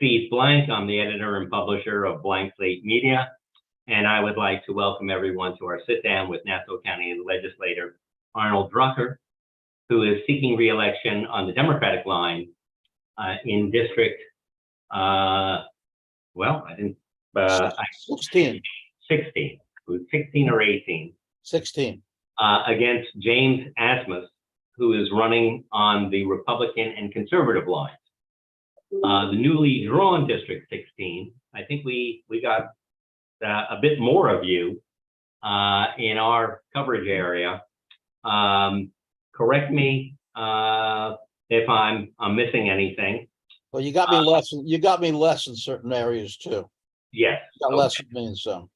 Steve Blank. I'm the editor and publisher of Blank Slate Media, and I would like to welcome everyone to our sit-down with Nassau County legislator Arnold Drucker, who is seeking re-election on the Democratic line in District, 16. 16. It was 16 or 18. 16. Against James Asmus, who is running on the Republican and conservative lines. The newly drawn District 16, I think we got a bit more of you in our coverage area. Correct me if I'm missing anything. Well, you got me less. You got me less in certain areas too. Yes. You got less than me in some.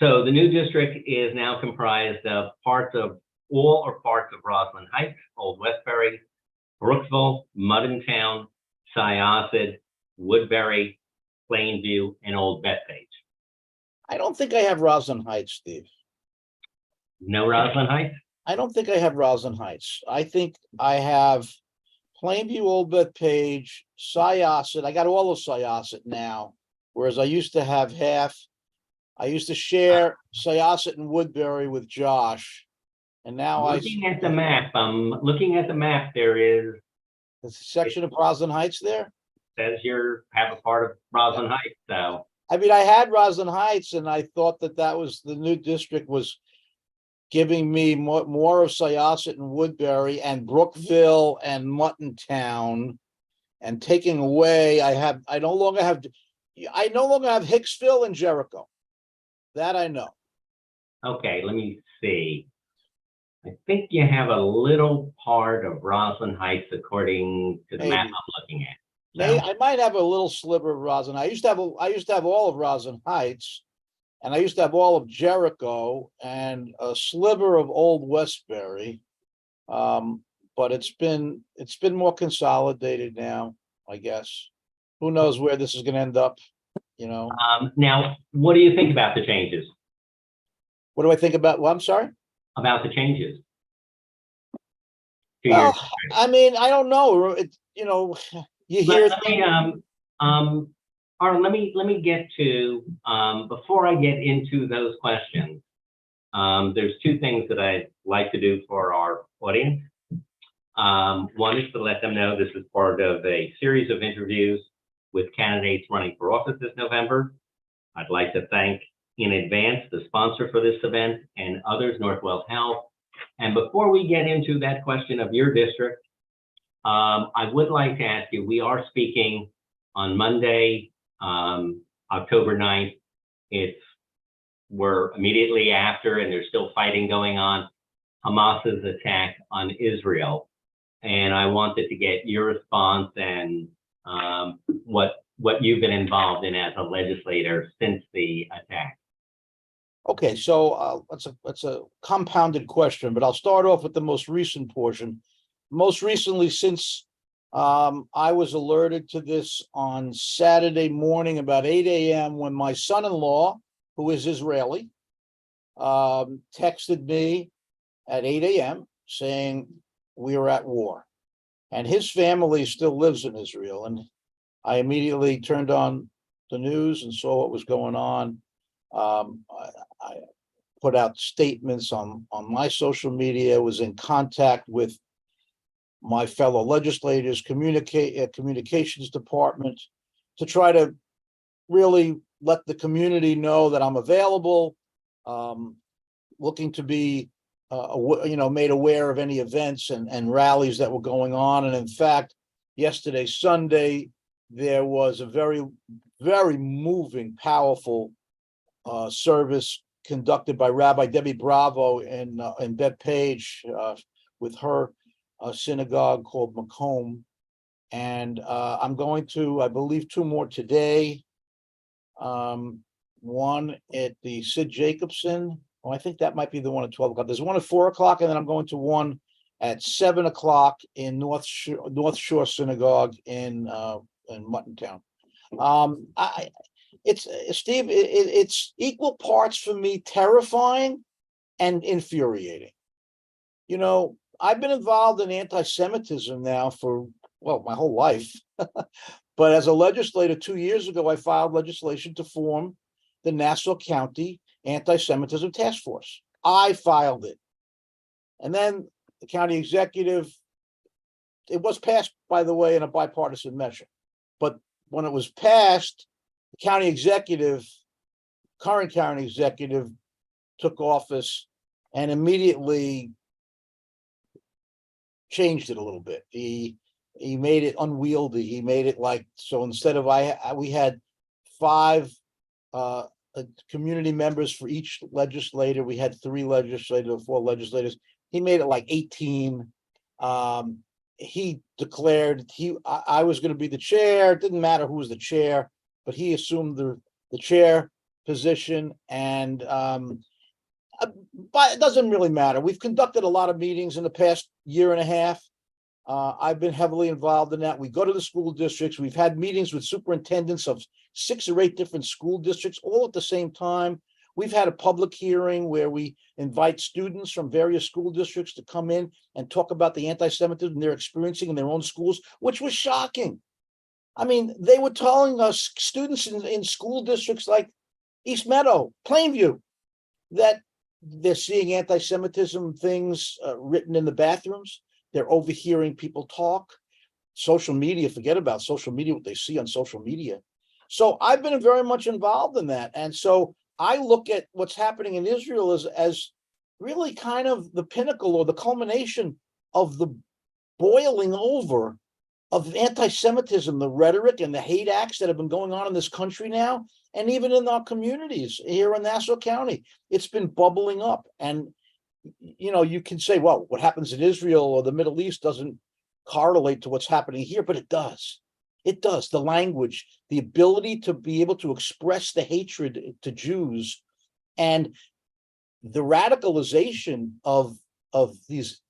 So the new district is now comprised of all or parts of Roslyn Heights, Old Westbury, Brookville, Muttontown, Syosset, Woodbury, Plainview, and Old Bethpage. I don't think I have Roslyn Heights, Steve. No Roslyn Heights? I don't think I have Roslyn Heights. I think I have Plainview, Old Bethpage, Syosset. I got all of Syosset now, whereas I used to have half. I used to share Syosset and Woodbury with Josh, and now looking at the map. There is a section of Roslyn Heights there. Says you have a part of Roslyn Heights. So I mean, I had Roslyn Heights, and I thought that was the new district was giving me more of Syosset and Woodbury and Brookville and Muttontown, and taking away. I no longer have Hicksville and Jericho. That I know. Okay, let me see. I think you have a little part of Roslyn Heights according to the map I'm looking at. So. I might have a little sliver of Roslyn. I used to have all of Roslyn Heights, and I used to have all of Jericho and a sliver of Old Westbury. But it's been more consolidated now, I guess. Who knows where this is going to end up? Now, what do you think about the changes? What do I think about? Well, I'm sorry? About the changes. Well, I mean, I don't know. You hear. Arnold, let me get to before I get into those questions. There's two things that I'd like to do for our audience. One is to let them know this is part of a series of interviews with candidates running for office this November. I'd like to thank in advance the sponsor for this event and others, Northwell Health. And before we get into that question of your district, I would like to ask you, we are speaking on Monday, October 9th. We're immediately after, and there's still fighting going on, Hamas's attack on Israel. And I wanted to get your response and what you've been involved in as a legislator since the attack. Okay, so that's a compounded question, but I'll start off with the most recent portion. Most recently, since I was alerted to this on Saturday morning about 8 a.m. when my son-in-law, who is Israeli, texted me at 8 a.m. saying we are at war. And his family still lives in Israel. And I immediately turned on the news and saw what was going on. I put out statements on my social media, was in contact with my fellow legislators, communications department, to try to really let the community know that I'm available, looking to be made aware of any events and rallies that were going on. And in fact, yesterday, Sunday, there was a very, very moving, powerful service conducted by Rabbi Debbie Bravo in Bethpage with her synagogue called Macomb. And I'm going to, I believe, two more today. One at the Sid Jacobson. Oh, I think that might be the one at 12 o'clock. There's one at 4 o'clock, and then I'm going to one at 7 o'clock in North Shore Synagogue in Muttontown. It's Steve. It's equal parts for me terrifying and infuriating. I've been involved in anti-Semitism now for well, my whole life. But as a legislator, 2 years ago, I filed legislation to form the Nassau County Anti-Semitism Task Force. I filed it. And then the county executive, it was passed, by the way, in a bipartisan measure. But when it was passed, the county executive, current county executive, took office and immediately changed it a little bit. He made it unwieldy. He made it like, so instead of we had 5 community members for each legislator. We had 3 legislators, 4 legislators. He made it like 18. He declared I was going to be the chair. It didn't matter who was the chair, but he assumed the chair position. And but it doesn't really matter. We've conducted a lot of meetings in the past year and a half. I've been heavily involved in that. We go to the school districts. We've had meetings with superintendents of 6 or 8 different school districts all at the same time. We've had a public hearing where we invite students from various school districts to come in and talk about the anti-Semitism they're experiencing in their own schools, which was shocking. I mean, they were telling us, students in school districts like East Meadow, Plainview, that they're seeing anti-Semitism things written in the bathrooms. They're overhearing people talk. Social media, forget about social media, what they see on social media. So I've been very much involved in that. And so I look at what's happening in Israel as really kind of the pinnacle or the culmination of the boiling over of anti-Semitism, the rhetoric and the hate acts that have been going on in this country now, and even in our communities here in Nassau County. It's been bubbling up. And you know, you can say, well, what happens in Israel or the Middle East doesn't correlate to what's happening here, but it does. It does. The language, the ability to be able to express the hatred to Jews, and the radicalization of these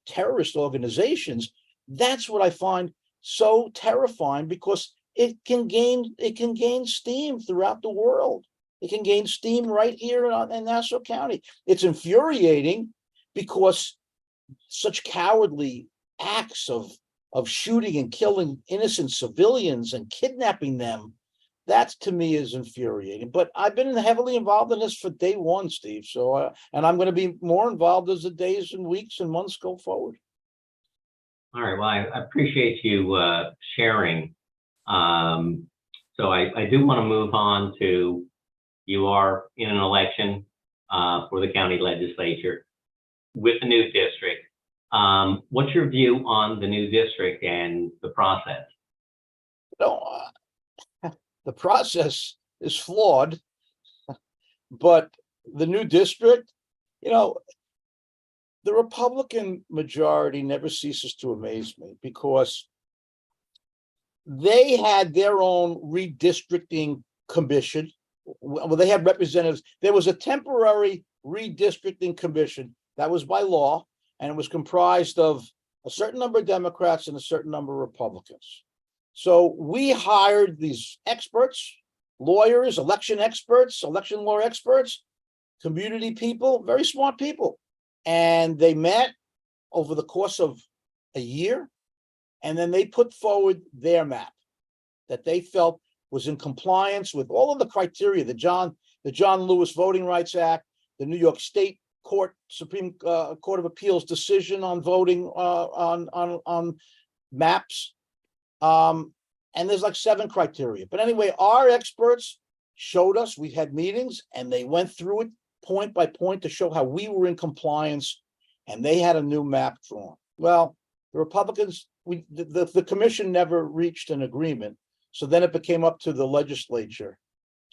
terrorist organizations. That's what I find so terrifying, because it can gain steam throughout the world. It can gain steam right here in Nassau County. It's infuriating because such cowardly acts of shooting and killing innocent civilians and kidnapping them, that to me is infuriating. But I've been heavily involved in this for day one, Steve. So, and I'm going to be more involved as the days and weeks and months go forward. All right. Well, I appreciate you sharing. So I do want to move on to, you are in an election for the county legislature with a new district. What's your view on the new district and the process? The process is flawed, but the new district, the Republican majority never ceases to amaze me, because they had their own redistricting commission. Well, they had representatives. There was a temporary redistricting commission that was by law, and it was comprised of a certain number of Democrats and a certain number of Republicans. So we hired these experts, lawyers, election experts, election law experts, community people, very smart people. And they met over the course of a year, and then they put forward their map that they felt was in compliance with all of the criteria, the John Lewis Voting Rights Act, the New York State Supreme Court of Appeals decision on voting on maps. And there's like 7 criteria. But anyway, our experts showed us, we had meetings, and they went through it point by point to show how we were in compliance, and they had a new map drawn. Well, the Republicans, the commission never reached an agreement. So then it became up to the legislature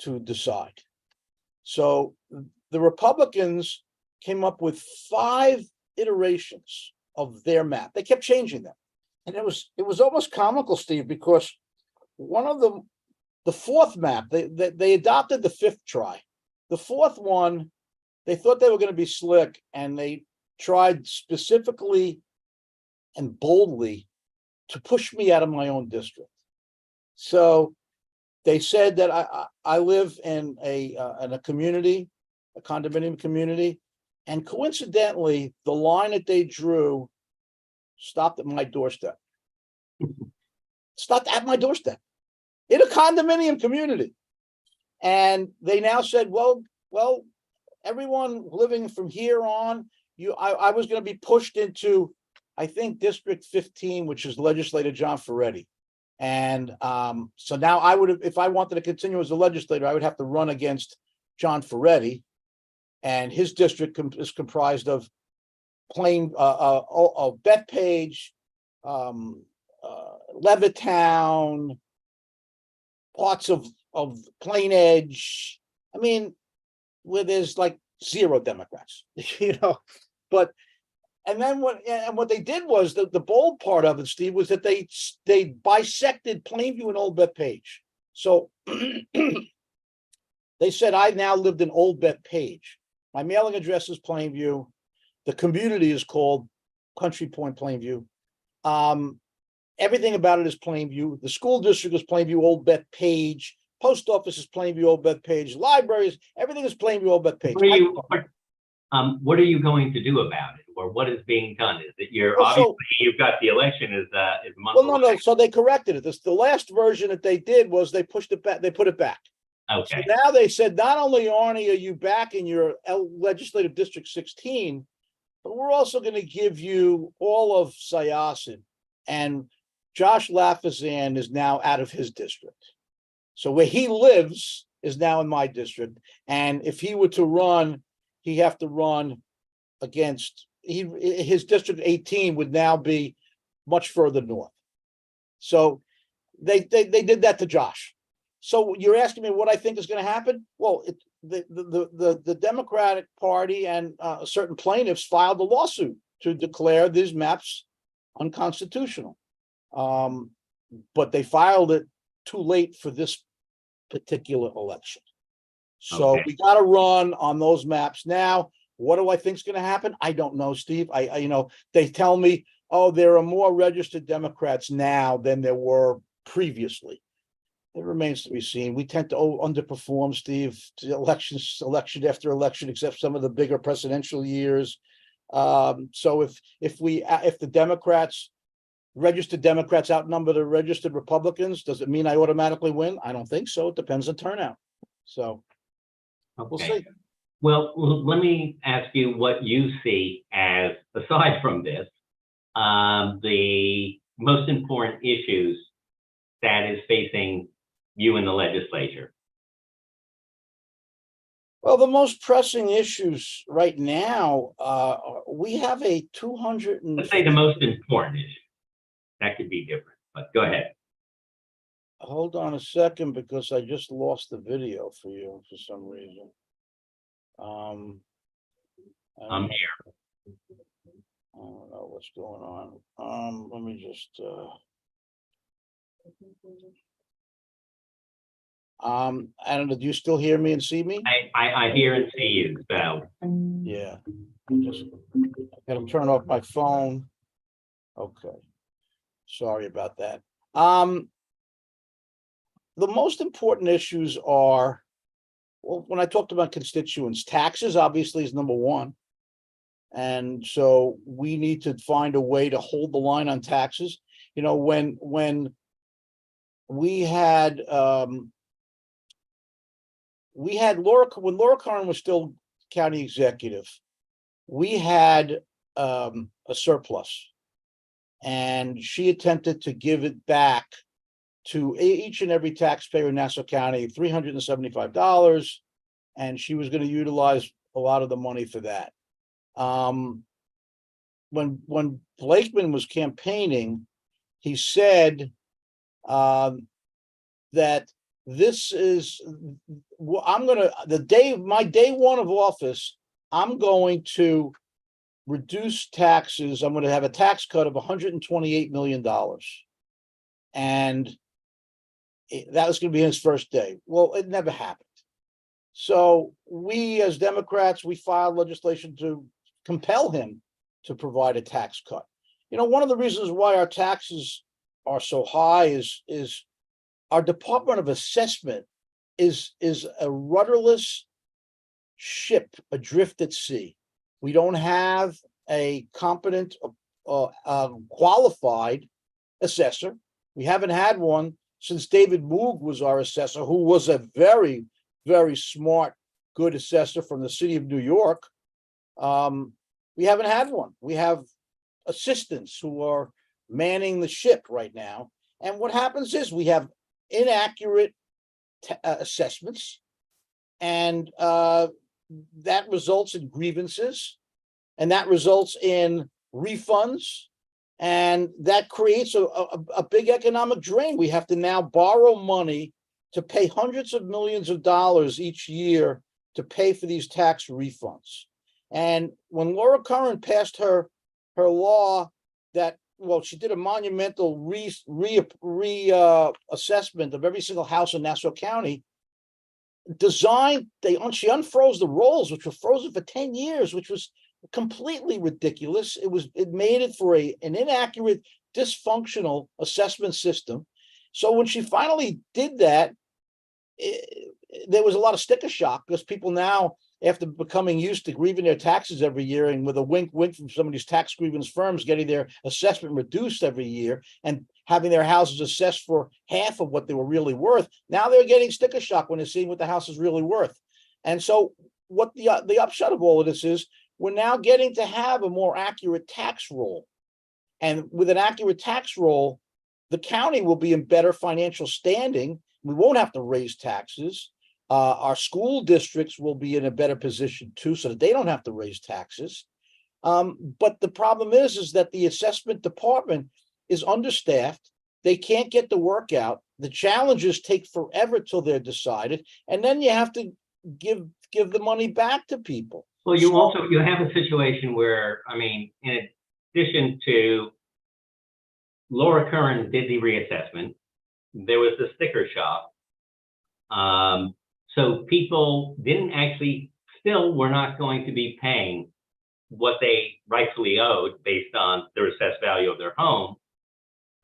to decide. So the Republicans came up with 5 iterations of their map. They kept changing them. And it was almost comical, Steve, because one of them, the 4th map, they adopted the 5th try. The 4th one, they thought they were going to be slick, and they tried specifically and boldly to push me out of my own district. So they said that I live in a community, a condominium community, and coincidentally, the line that they drew stopped at my doorstep. It's not at my doorstep in a condominium community. And they now said, well, everyone living from here on, I was going to be pushed into, I think, District 15, which is legislator John Ferretti. And so now I would have, if I wanted to continue as a legislator, I would have to run against John Ferretti. And his district is comprised of Bethpage, Levittown, parts of Plain Edge. I mean, where there's like 0 Democrats, but, and then what they did was the bold part of it, Steve, was that they bisected Plainview and Old Bethpage. So they said, I now lived in Old Bethpage. My mailing address is Plainview. The community is called Country Point Plainview. Everything about it is Plainview. The school district is Plainview, Old Bethpage. Post office is Plainview, Old Bethpage. Libraries, everything is Plainview, Old Bethpage. What are you going to do about it, or what is being done? Is it obviously you've got the election is a month away. No. So they corrected it. The last version that they did was they pushed it back. They put it back. Okay. So now they said, not only, Arnie, are you back in your legislative district 16, but we're also going to give you all of Syosset, and Josh Lafazan is now out of his district. So where he lives is now in my district. And if he were to run, he'd have to run against his district 18 would now be much further north. So they did that to Josh. So you're asking me what I think is going to happen? Well, the Democratic Party and certain plaintiffs filed a lawsuit to declare these maps unconstitutional. But they filed it too late for this particular election. So we got to run on those maps now. What do I think is going to happen? I don't know, Steve. They tell me, oh, there are more registered Democrats now than there were previously. It remains to be seen. We tend to underperform, Steve, election after election, except some of the bigger presidential years. So if the Democrats, registered Democrats outnumber the registered Republicans, does it mean I automatically win? I don't think so. It depends on turnout. So we'll see. Well, let me ask you what you see as, aside from this, the most important issues that is facing you in the legislature. Well, the most pressing issues right now, we have a 200. Let's say the most important issue. That could be different, but go ahead. Hold on a second, because I just lost the video for you for some reason. I'm here. I don't know what's going on. Let me just. I don't know. Do you still hear me and see me? I hear and see you. So yeah, I gotta turn off my phone. Okay, sorry about that. The most important issues are, well, when I talked about constituents, taxes obviously is number one. And so we need to find a way to hold the line on taxes. When we had when Laura Curran was still county executive, we had a surplus, and she attempted to give it back to each and every taxpayer in Nassau County, $375, and she was going to utilize a lot of the money for that. When Blakeman was campaigning, he said that this is, my day one of office, I'm going to reduce taxes. I'm going to have a tax cut of $128 million. And that was going to be his first day. Well, it never happened. So we, as Democrats, we filed legislation to compel him to provide a tax cut. One of the reasons why our taxes are so high is our Department of Assessment is a rudderless ship adrift at sea. We don't have a competent, qualified assessor. We haven't had one since David Moog was our assessor, who was a very, very smart, good assessor from the city of New York. We haven't had one. We have assistants who are manning the ship right now. And what happens is we have inaccurate assessments, and that results in grievances, and that results in refunds, and that creates a big economic drain. We have to now borrow money to pay hundreds of millions of dollars each year to pay for these tax refunds. And when Laura Curran passed her law that, well, she did a monumental assessment of every single house in Nassau County, she unfroze the rolls, which were frozen for 10 years, which was completely ridiculous. It made it for an inaccurate, dysfunctional assessment system. So when she finally did that, there was a lot of sticker shock, because people now, after becoming used to grieving their taxes every year, and with a wink from some of these tax grievance firms getting their assessment reduced every year and having their houses assessed for half of what they were really worth, now they're getting sticker shock when they're seeing what the house is really worth. And so what the upshot of all of this is, we're now getting to have a more accurate tax roll. And with an accurate tax roll, the county will be in better financial standing. We won't have to raise taxes. Our school districts will be in a better position too, so that they don't have to raise taxes. But the problem is that the assessment department is understaffed. They can't get the work out. The challenges take forever till they're decided, and then you have to give the money back to people. Well, you have a situation where, I mean, in addition to Laura Curran did the reassessment, there was the sticker shock. So people still were not going to be paying what they rightfully owed based on the assessed value of their home.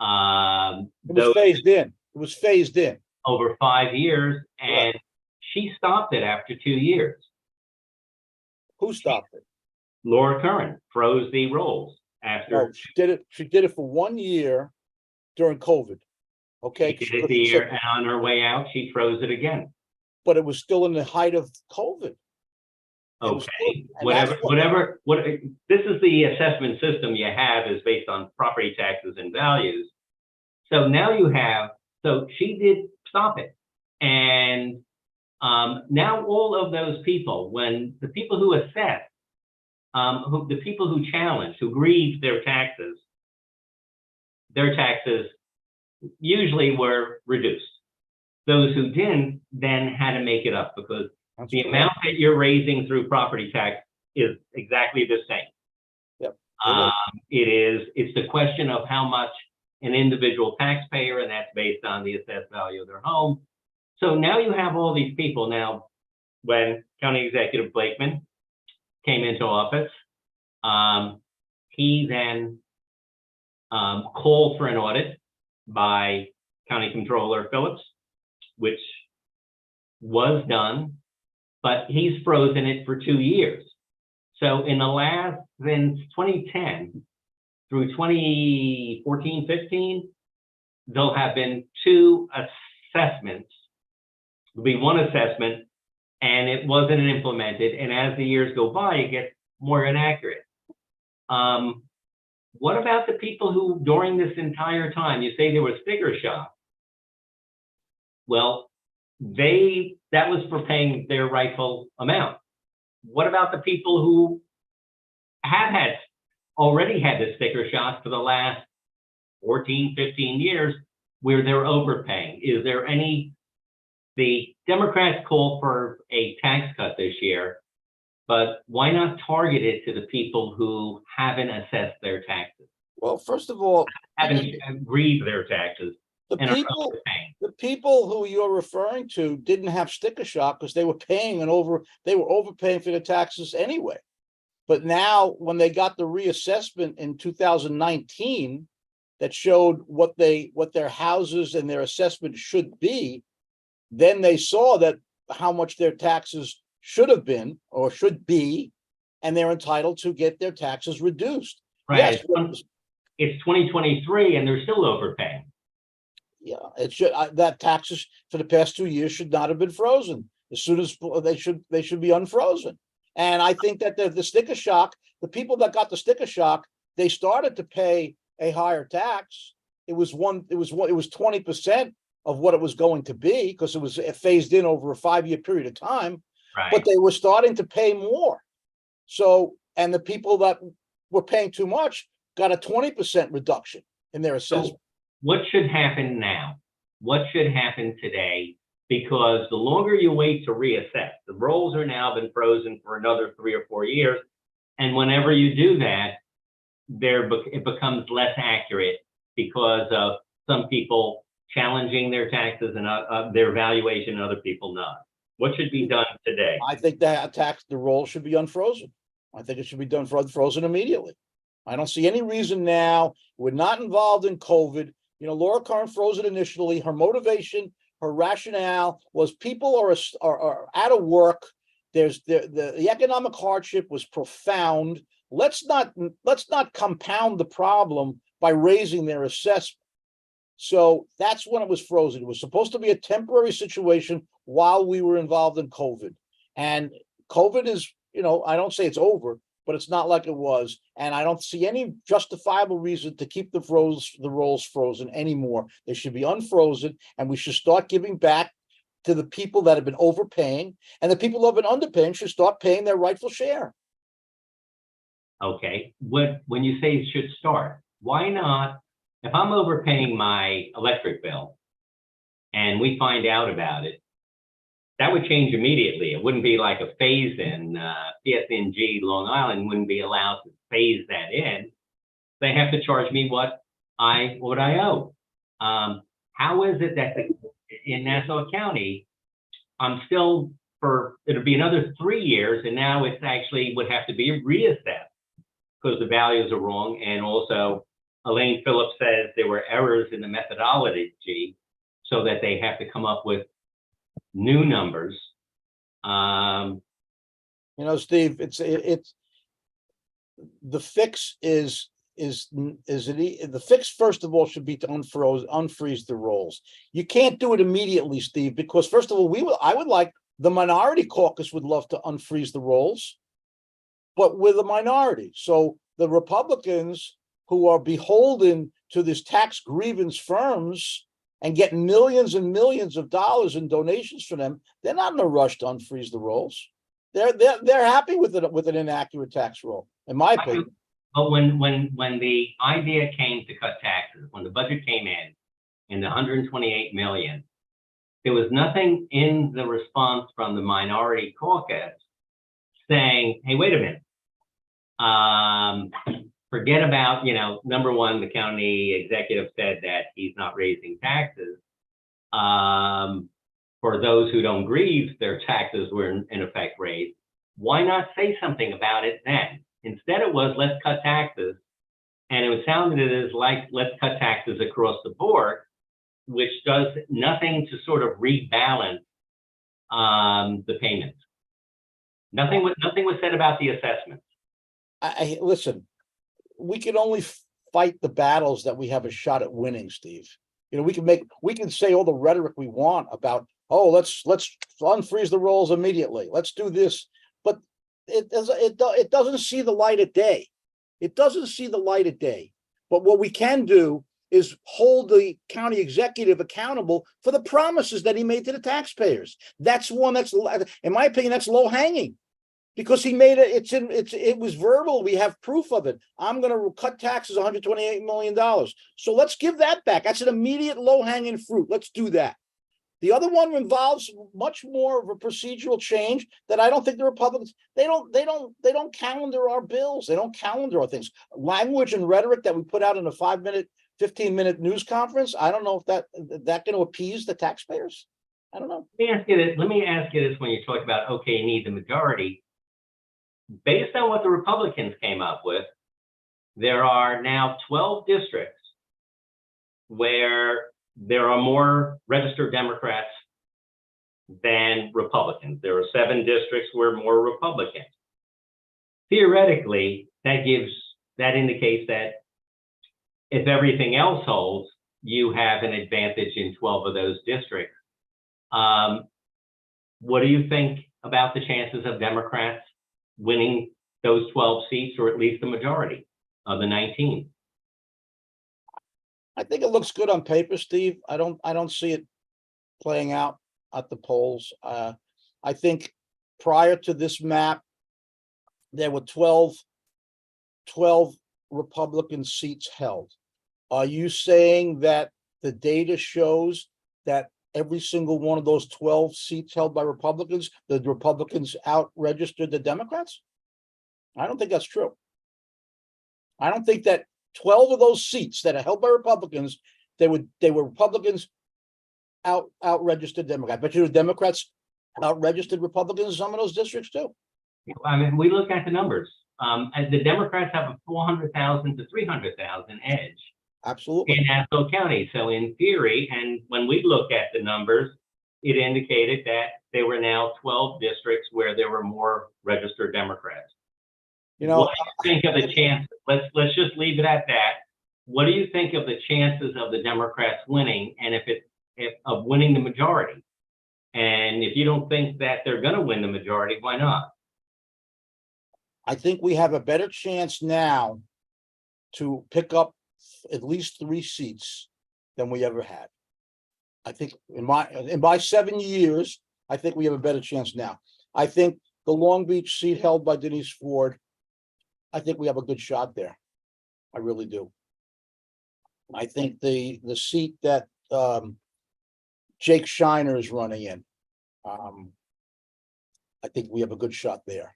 It was phased in. It was phased in over 5 years, and she stopped it after 2 years. Who stopped it? Laura Curran froze the rolls after. No, she did it for 1 year during COVID. Okay. She did it the year, and on her way out, she froze it again. But it was still in the height of COVID. Okay, this is the assessment system you have, is based on property taxes and values. So now so she did stop it. And now all of those people, when the people who assessed, the people who challenged, who grieved their taxes usually were reduced. Those who didn't then had to make it up, because the amount that you're raising through property tax is exactly the same. Yep. It's the question of how much an individual taxpayer, and that's based on the assessed value of their home. So now you have all these people. Now, when County Executive Blakeman came into office, he then called for an audit by County Controller Phillips, which was done, but he's frozen it for 2 years. So since 2010 through 2014, 15, there'll have been 2 assessments. There'll be 1 assessment, and it wasn't implemented. And as the years go by, it gets more inaccurate. What about the people who, during this entire time, you say there was sticker shock? Well, that was for paying their rightful amount. What about the people who have already had the sticker shock for the last 14, 15 years, where they're overpaying? Is there the Democrats call for a tax cut this year, but why not target it to the people who haven't assessed their taxes? Well, first of all, haven't grieved their taxes. The people who you're referring to didn't have sticker shock because they were overpaying for their taxes anyway. But now, when they got the reassessment in 2019 that showed what their houses and their assessment should be, then they saw that how much their taxes should have been or should be, and they're entitled to get their taxes reduced. Right. Yes, it's 2023 and they're still overpaying. Yeah, it should, that taxes for the past 2 years should not have been frozen. As soon as they should be unfrozen. And I think that the sticker shock, the people that got the sticker shock, they started to pay a higher tax. It was 20% of what it was going to be, because it was phased in over a 5-year period of time. Right. But they were starting to pay more. So, and the people that were paying too much got a 20% reduction in their assessment. So what should happen now? What should happen today? Because the longer you wait to reassess, the rolls are now been frozen for another 3 or 4 years. And whenever you do that, it becomes less accurate because of some people challenging their taxes and their valuation, and other people not. What should be done today? I think that the roll should be unfrozen. I think it should be done frozen immediately. I don't see any reason now. We're not involved in COVID. You know, Laura Curran froze it initially. Her motivation, her rationale was people are out of work. The economic hardship was profound. Let's not compound the problem by raising their assessment. So that's when it was frozen. It was supposed to be a temporary situation while we were involved in COVID. And COVID is, you know, I don't say it's over, but it's not like it was. And I don't see any justifiable reason to keep the rolls frozen anymore. They should be unfrozen, and we should start giving back to the people that have been overpaying, and the people who have been underpaying should start paying their rightful share. Okay, when you say it should start, why not? If I'm overpaying my electric bill and we find out about it, that would change immediately. It wouldn't be like a phase in. PSNG Long Island wouldn't be allowed to phase that in. They have to charge me what I owe. How is it that in Nassau County, I'm still it'll be another 3 years, and now it's actually would have to be reassessed because the values are wrong. And also, Elaine Phillips says there were errors in the methodology, so that they have to come up with new numbers. You know, Steve, it's the fix is the fix, first of all, should be to unfreeze the rolls. You can't do it immediately, Steve, because first of all, I would like the minority caucus would love to unfreeze the rolls, but with a minority. So the Republicans who are beholden to this tax grievance firms and get millions and millions of dollars in donations from them, they're not in a rush to unfreeze the rolls. They're happy with an inaccurate tax roll, in my opinion. But when the idea came to cut taxes, when the budget came in the 128 million, there was nothing in the response from the minority caucus saying, "Hey, wait a minute. Forget about, number one, the county executive said that he's not raising taxes. For those who don't grieve, their taxes were in effect raised. Why not say something about it then?" Instead, it was, let's cut taxes. And it sounded as like, let's cut taxes across the board, which does nothing to sort of rebalance the payments. Nothing was said about the assessments. Listen, we can only fight the battles that we have a shot at winning, Steve. You know, we can say all the rhetoric we want about, oh, let's unfreeze the rolls immediately. Let's do this. But it doesn't see the light of day. It doesn't see the light of day. But what we can do is hold the county executive accountable for the promises that he made to the taxpayers. That's one that's, in my opinion, that's low hanging, because he made it. It was verbal. We have proof of it. I'm going to cut taxes, $128 million. So let's give that back. That's an immediate low hanging fruit. Let's do that. The other one involves much more of a procedural change that I don't think the Republicans, they don't calendar our bills. They don't calendar our things. Language and rhetoric that we put out in a 15-minute news conference. I don't know if that going to appease the taxpayers. I don't know. Let me ask you this when you talk about, okay, you need the majority. Based on what the Republicans came up with, there are now 12 districts where there are more registered Democrats than Republicans. There are 7 districts where more Republicans. Theoretically, that indicates that if everything else holds, you have an advantage in 12 of those districts. What do you think about the chances of Democrats winning those 12 seats, or at least the majority of the 19? I think it looks good on paper, Steve. I don't see it playing out at the polls. I think prior to this map, there were 12 Republican seats held. Are you saying that the data shows that every single one of those 12 seats held by Republicans, the Republicans out-registered the Democrats? I don't think that's true. I don't think that 12 of those seats that are held by Republicans, they were Republicans out-registered Democrats. But the Democrats out-registered Republicans in some of those districts too. I mean, we look at the numbers. And the Democrats have a 400,000 to 300,000 edge. Absolutely. In Nassau County. So in theory, and when we look at the numbers, it indicated that there were now 12 districts where there were more registered Democrats. You know, what do you think of the chances? Let's just leave it at that. What do you think of the chances of the Democrats winning, and if of winning the majority? And if you don't think that they're going to win the majority, why not? I think we have a better chance now to pick up at least 3 seats than we ever had. I think in my 7 years, I think we have a better chance now. I think the Long Beach seat held by Denise Ford, I think we have a good shot there. I really do. I think the seat that Jake Shiner is running in, I think we have a good shot there.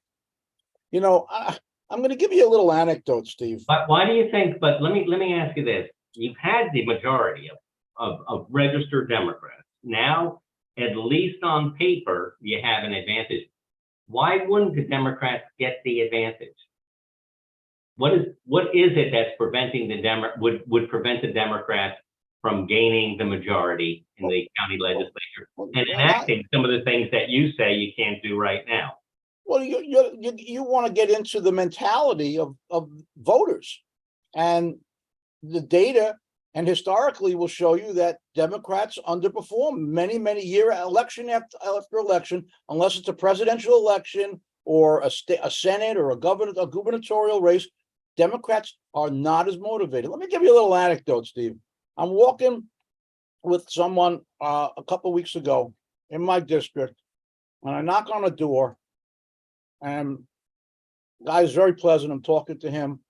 You know, I'm going to give you a little anecdote, Steve. But why do you think? But let me ask you this: you've had the majority of registered Democrats. Now, at least on paper, you have an advantage. Why wouldn't the Democrats get the advantage? What is it that's preventing would prevent the Democrats from gaining the majority in the county legislature and enacting some of the things that you say you can't do right now? Well, you want to get into the mentality of voters, and the data and historically will show you that Democrats underperform many year election after election, unless it's a presidential election or a Senate or a gubernatorial race. Democrats are not as motivated. Let me give you a little anecdote, Steve. I'm walking with someone a couple of weeks ago in my district, and I knock on a door. And the guy is very pleasant. I'm talking to him.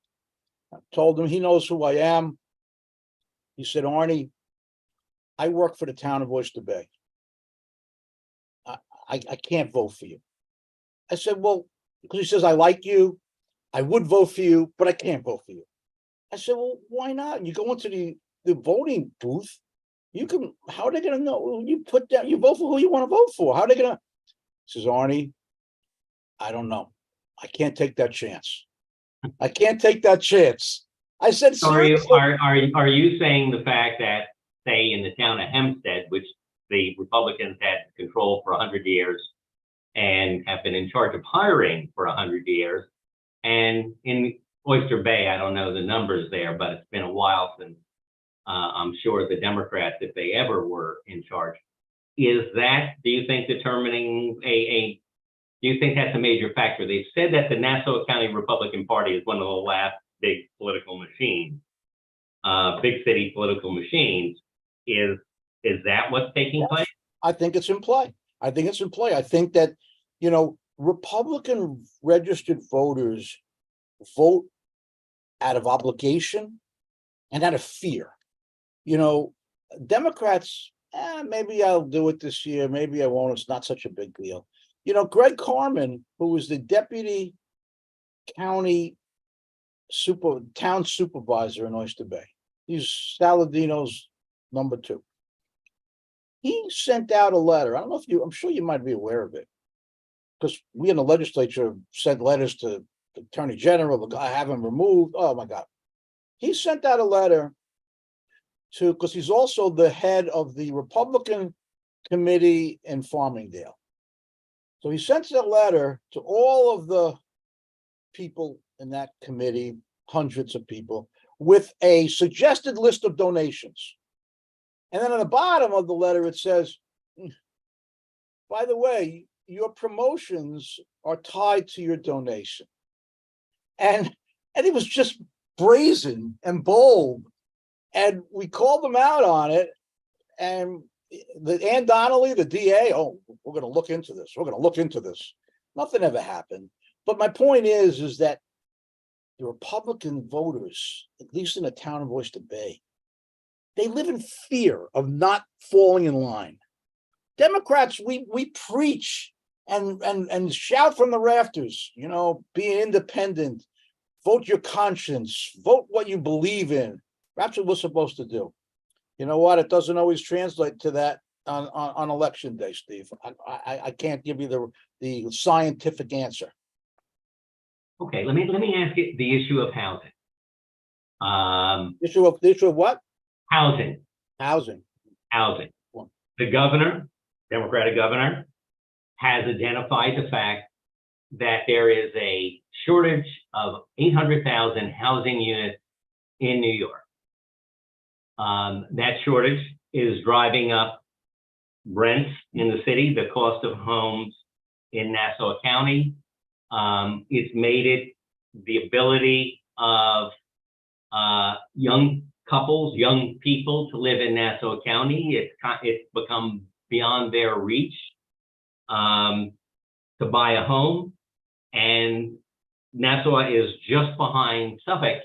I told him he knows who I am. He said, Arnie, I work for the town of Oyster Bay. I can't vote for you. I said, well, because he says, I like you. I would vote for you, but I can't vote for you. I said, well, why not? You go into the voting booth. You can, how are they going to know? You put down, you vote for who you want to vote for. How are they going to? He says, Arnie, I don't know. I can't take that chance. I can't take that chance. I said, so are you saying the fact that, say, in the town of Hempstead, which the Republicans had control for 100 years and have been in charge of hiring for 100 years, and in Oyster Bay, I don't know the numbers there, but it's been a while since I'm sure the Democrats, if they ever were in charge, is that, do you think, determining do you think that's a major factor? They've said that the Nassau County Republican Party is one of the last big political machines, big city political machines. Is that what's taking place? I think it's in play. I think it's in play. I think that, Republican registered voters vote out of obligation and out of fear. Democrats, maybe I'll do it this year, maybe I won't. It's not such a big deal. Greg Carmen, who was the deputy town supervisor in Oyster Bay, he's Saladino's number 2. He sent out a letter. I don't know if I'm sure you might be aware of it, because we in the legislature sent letters to the Attorney General, the guy, have him removed. Oh my God. He sent out a letter because he's also the head of the Republican committee in Farmingdale. So he sent a letter to all of the people in that committee, hundreds of people, with a suggested list of donations. And then on the bottom of the letter, it says, by the way, your promotions are tied to your donation. And it was just brazen and bold. And we called them out on it. And Ann Donnelly, the DA, oh, we're going to look into this. We're going to look into this. Nothing ever happened. But my point is that the Republican voters, at least in the town of Oyster Bay, they live in fear of not falling in line. Democrats, we preach and shout from the rafters, you know, be independent, vote your conscience, vote what you believe in. That's what we're supposed to do. You know what? It doesn't always translate to that on election day, Steve. I can't give you the scientific answer. Okay, let me ask you the issue of housing. The issue of what? Housing. Housing. The governor, Democratic governor, has identified the fact that there is a shortage of 800,000 housing units in New York. That shortage is driving up rents in the city, the cost of homes in Nassau County. It's made it the ability of young couples, young people to live in Nassau County. It's become beyond their reach to buy a home. And Nassau is just behind Suffolk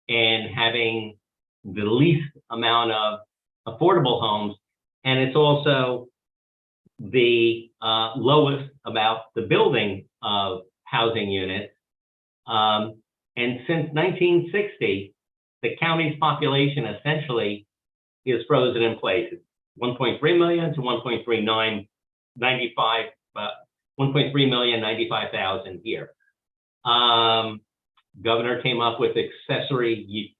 in having the least amount of affordable homes. And it's also the lowest about the building of housing units. And since 1960, the county's population essentially is frozen in place. 1.3 million to 1.395,000 here. Governor came up with a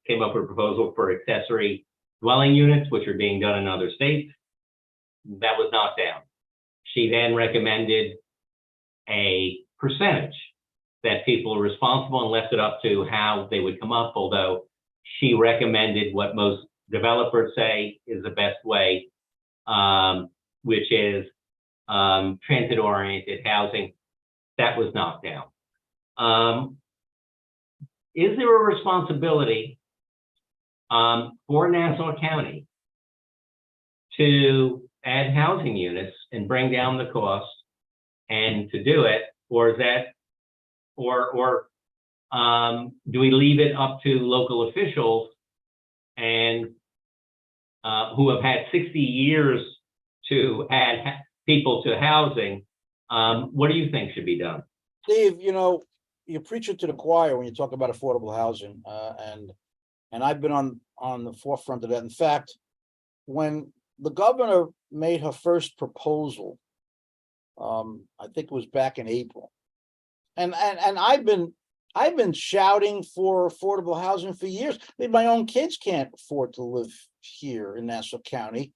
proposal for accessory dwelling units, which are being done in other states. That was knocked down. She then recommended a percentage that people are responsible and left it up to how they would come up, although she recommended what most developers say is the best way, which is transit-oriented housing. That was knocked down. Is there a responsibility for Nassau County to add housing units and bring down the cost and to do it, or is that, or do we leave it up to local officials and who have had 60 years to add people to housing? What do you think should be done? Steve, you know, you're preaching to the choir when you talk about affordable housing, and I've been on the forefront of that. In fact, when the governor made her first proposal, I think it was back in April, and I've been shouting for affordable housing for years. I mean, my own kids can't afford to live here in Nassau County,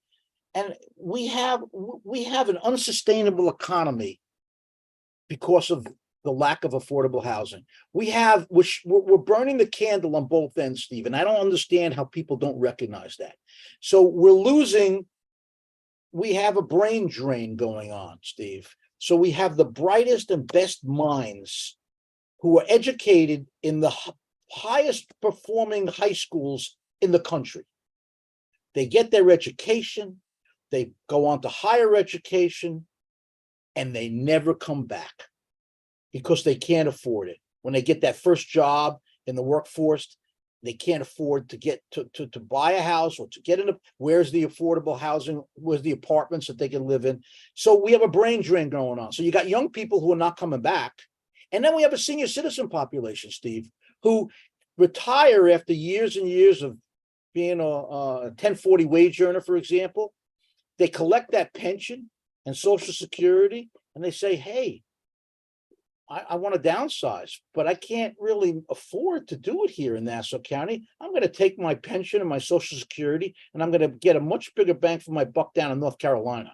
and we have an unsustainable economy because of the lack of affordable housing. We're burning the candle on both ends, Steve, and I don't understand how people don't recognize that. So we have a brain drain going on, Steve. So we have the brightest and best minds who are educated in the highest performing high schools in the country. They get their education, they go on to higher education, and they never come back because they can't afford it. When they get that first job in the workforce, they can't afford to get to buy a house or to get in where's the affordable housing, where's the apartments that they can live in. So we have a brain drain going on. So you got young people who are not coming back. And then we have a senior citizen population, Steve, who retire after years and years of being a 1040 wage earner, for example. They collect that pension and Social Security, and they say, hey, I want to downsize, but I can't really afford to do it here in Nassau County. I'm going to take my pension and my Social Security, and I'm going to get a much bigger bang for my buck down in North Carolina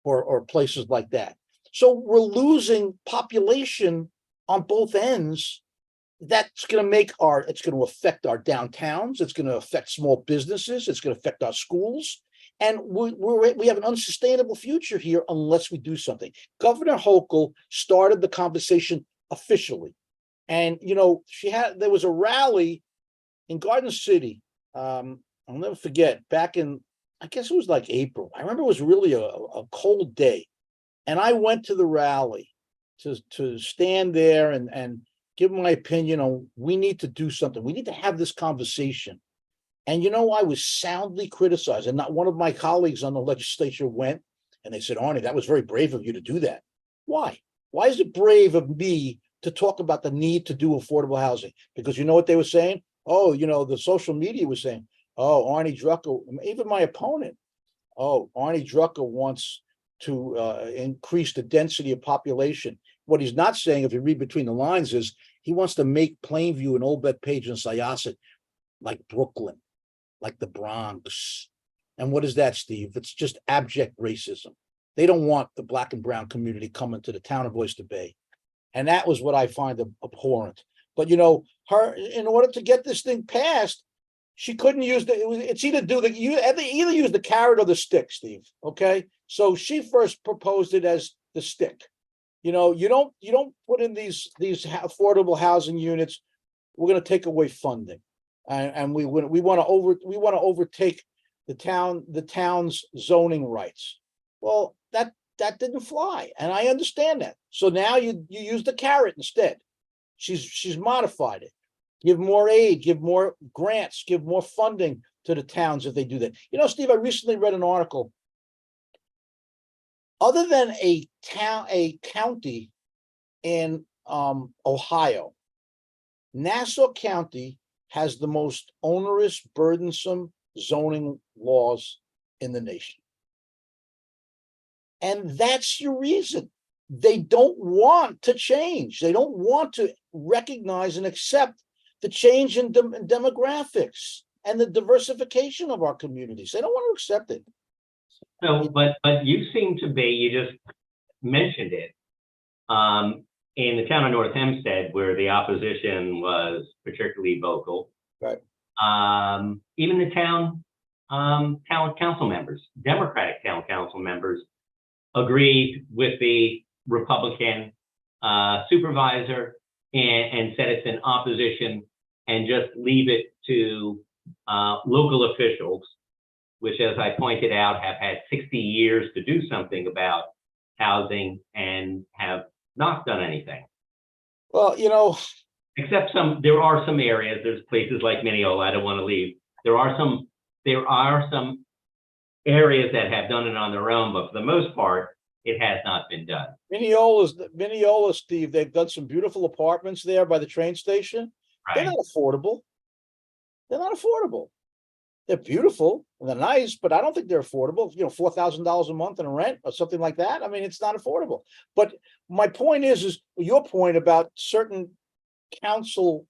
or places like that. So we're losing population on both ends that's going to make it's going to affect our downtowns. It's going to affect small businesses. It's going to affect our schools. And we have an unsustainable future here unless we do something. Governor Hochul started the conversation officially. And, there was a rally in Garden City. I'll never forget, back in, I guess it was like April. I remember it was really a cold day. And I went to the rally to stand there and give my opinion on, we need to do something. We need to have this conversation. And, I was soundly criticized, and not one of my colleagues on the legislature went, and they said, Arnie, that was very brave of you to do that. Why? Why is it brave of me to talk about the need to do affordable housing? Because you know what they were saying? Oh, the social media was saying, oh, Arnie Drucker, even my opponent, oh, Arnie Drucker wants to increase the density of population. What he's not saying, if you read between the lines, is he wants to make Plainview and Old Bethpage and Syosset like Brooklyn, like the Bronx. And what is that, Steve? It's just abject racism. They don't want the Black and brown community coming to the town of Oyster Bay. And that was what I find abhorrent. But, her, in order to get this thing passed, she couldn't use it's either either use the carrot or the stick, Steve. Okay. So she first proposed it as the stick. You don't put in these affordable housing units. We're going to take away funding. And we want to overtake the town's zoning rights. Well, that didn't fly, and I understand that. So now you use the carrot instead. She's modified it. Give more aid, give more grants, give more funding to the towns if they do that. Steve, I recently read an article. Other than a county in Ohio, Nassau County has the most onerous, burdensome zoning laws in the nation. And that's your reason. They don't want to change. They don't want to recognize and accept the change in demographics and the diversification of our communities. They don't want to accept it. So, but you seem to be, you just mentioned it, in the town of North Hempstead, where the opposition was particularly vocal. Right. Even the town council members, Democratic town council members, agreed with the Republican supervisor and said it's in opposition and just leave it to local officials, which, as I pointed out, have had 60 years to do something about housing and have not done anything. Well, except there are some areas, there's places like Mineola, I don't want to leave. There are some areas that have done it on their own, but for the most part, it has not been done. Mineola, Steve, they've done some beautiful apartments there by the train station. Right. They're not affordable. They're beautiful and they're nice, but I don't think they're affordable. $4,000 a month in rent or something like that. I mean, it's not affordable. But my point is your point about certain council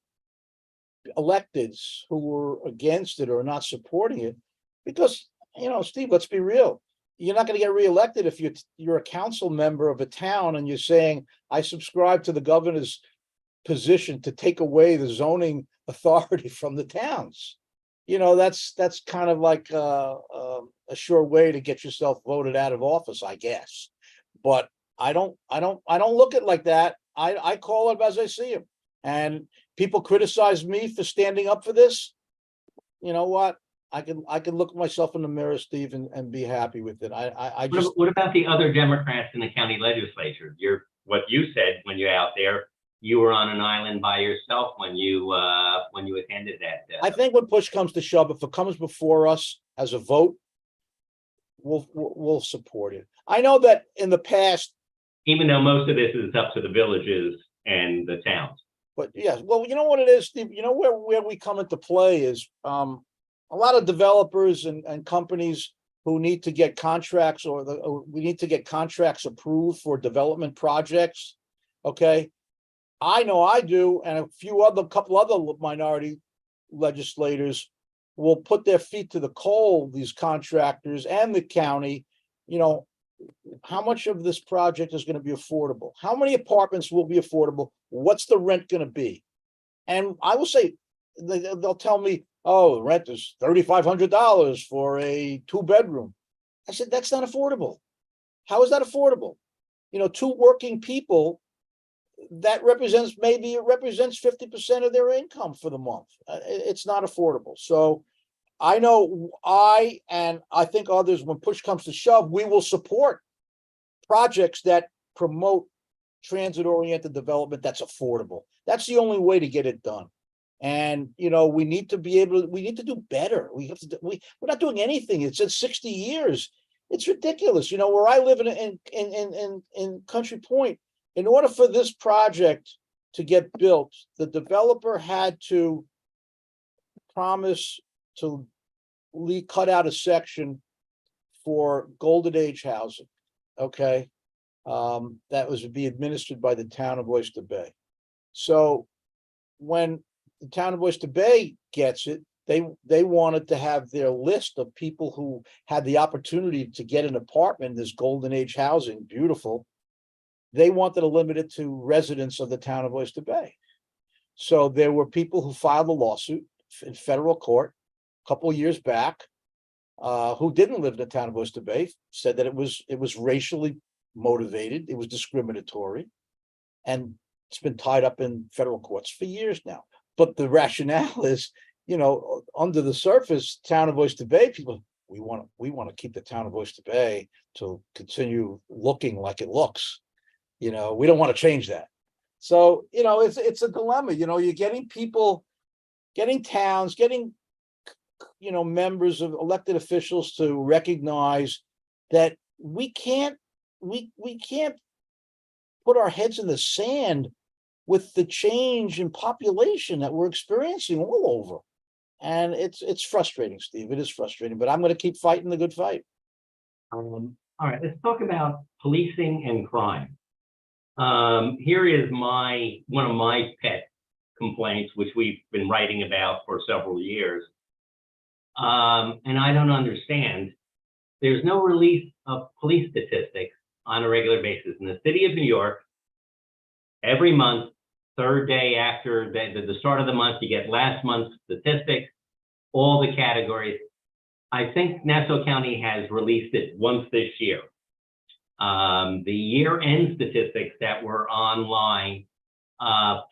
electeds who were against it or not supporting it, because, Steve, let's be real. You're not going to get reelected if you're a council member of a town and you're saying, I subscribe to the governor's position to take away the zoning authority from the towns. That's kind of like a sure way to get yourself voted out of office, I guess. But I don't look at it like that. I call it as I see them. And people criticize me for standing up for this. You know what? I can look myself in the mirror, Steve, and be happy with it. What about the other Democrats in the county legislature? What you said when you're out there, you were on an island by yourself when you attended that. I think when push comes to shove, if it comes before us as a vote, we'll support it. I know that in the past, even though most of this is up to the villages and the towns. But yes, well, you know what it is, Steve. Where we come into play is a lot of developers and companies who need to get contracts we need to get contracts approved for development projects. Okay. I know I do, and a couple other minority legislators will put their feet to the coal, these contractors and the county. How much of this project is going to be affordable? How many apartments will be affordable? What's the rent going to be? And I will say, they'll tell me, oh, rent is $3,500 for a 2-bedroom. I said, that's not affordable. How is that affordable? You know, 2 working people, that represents, maybe it represents 50% of their income for the month. It's not affordable. So I know and I think others, when push comes to shove, we will support projects that promote transit-oriented development that's affordable. That's the only way to get it done. And, you know, we need to do better. We're not doing anything. It's in 60 years. It's ridiculous. You know, where I live in Country Point, in order for this project to get built, the developer had to promise to cut out a section for Golden Age housing. Okay. That was to be administered by the town of Oyster Bay. So when the town of Oyster Bay gets it, they wanted to have their list of people who had the opportunity to get an apartment in this Golden Age housing, beautiful. They wanted to limit it to residents of the town of Oyster Bay. So there were people who filed a lawsuit in federal court a couple of years back, who didn't live in the town of Oyster Bay, said that it was racially motivated, it was discriminatory, and it's been tied up in federal courts for years now. But the rationale is, you know, under the surface, town of Oyster Bay people, we want to keep the town of Oyster Bay to continue looking like it looks. You know, we don't want to change that. So, you know, it's a dilemma. You know, you're getting people, getting towns, getting, you know, members of elected officials to recognize that we can't put our heads in the sand with the change in population that we're experiencing all over. And it's frustrating, Steve. It is frustrating, but I'm going to keep fighting the good fight. All right, let's talk about policing and crime. Here is one of my pet complaints, which we've been writing about for several years. And I don't understand. There's no release of police statistics on a regular basis. In the city of New York, every month, third day after the start of the month, you get last month's statistics, all the categories. I think Nassau County has released it once this year. The year-end statistics that were online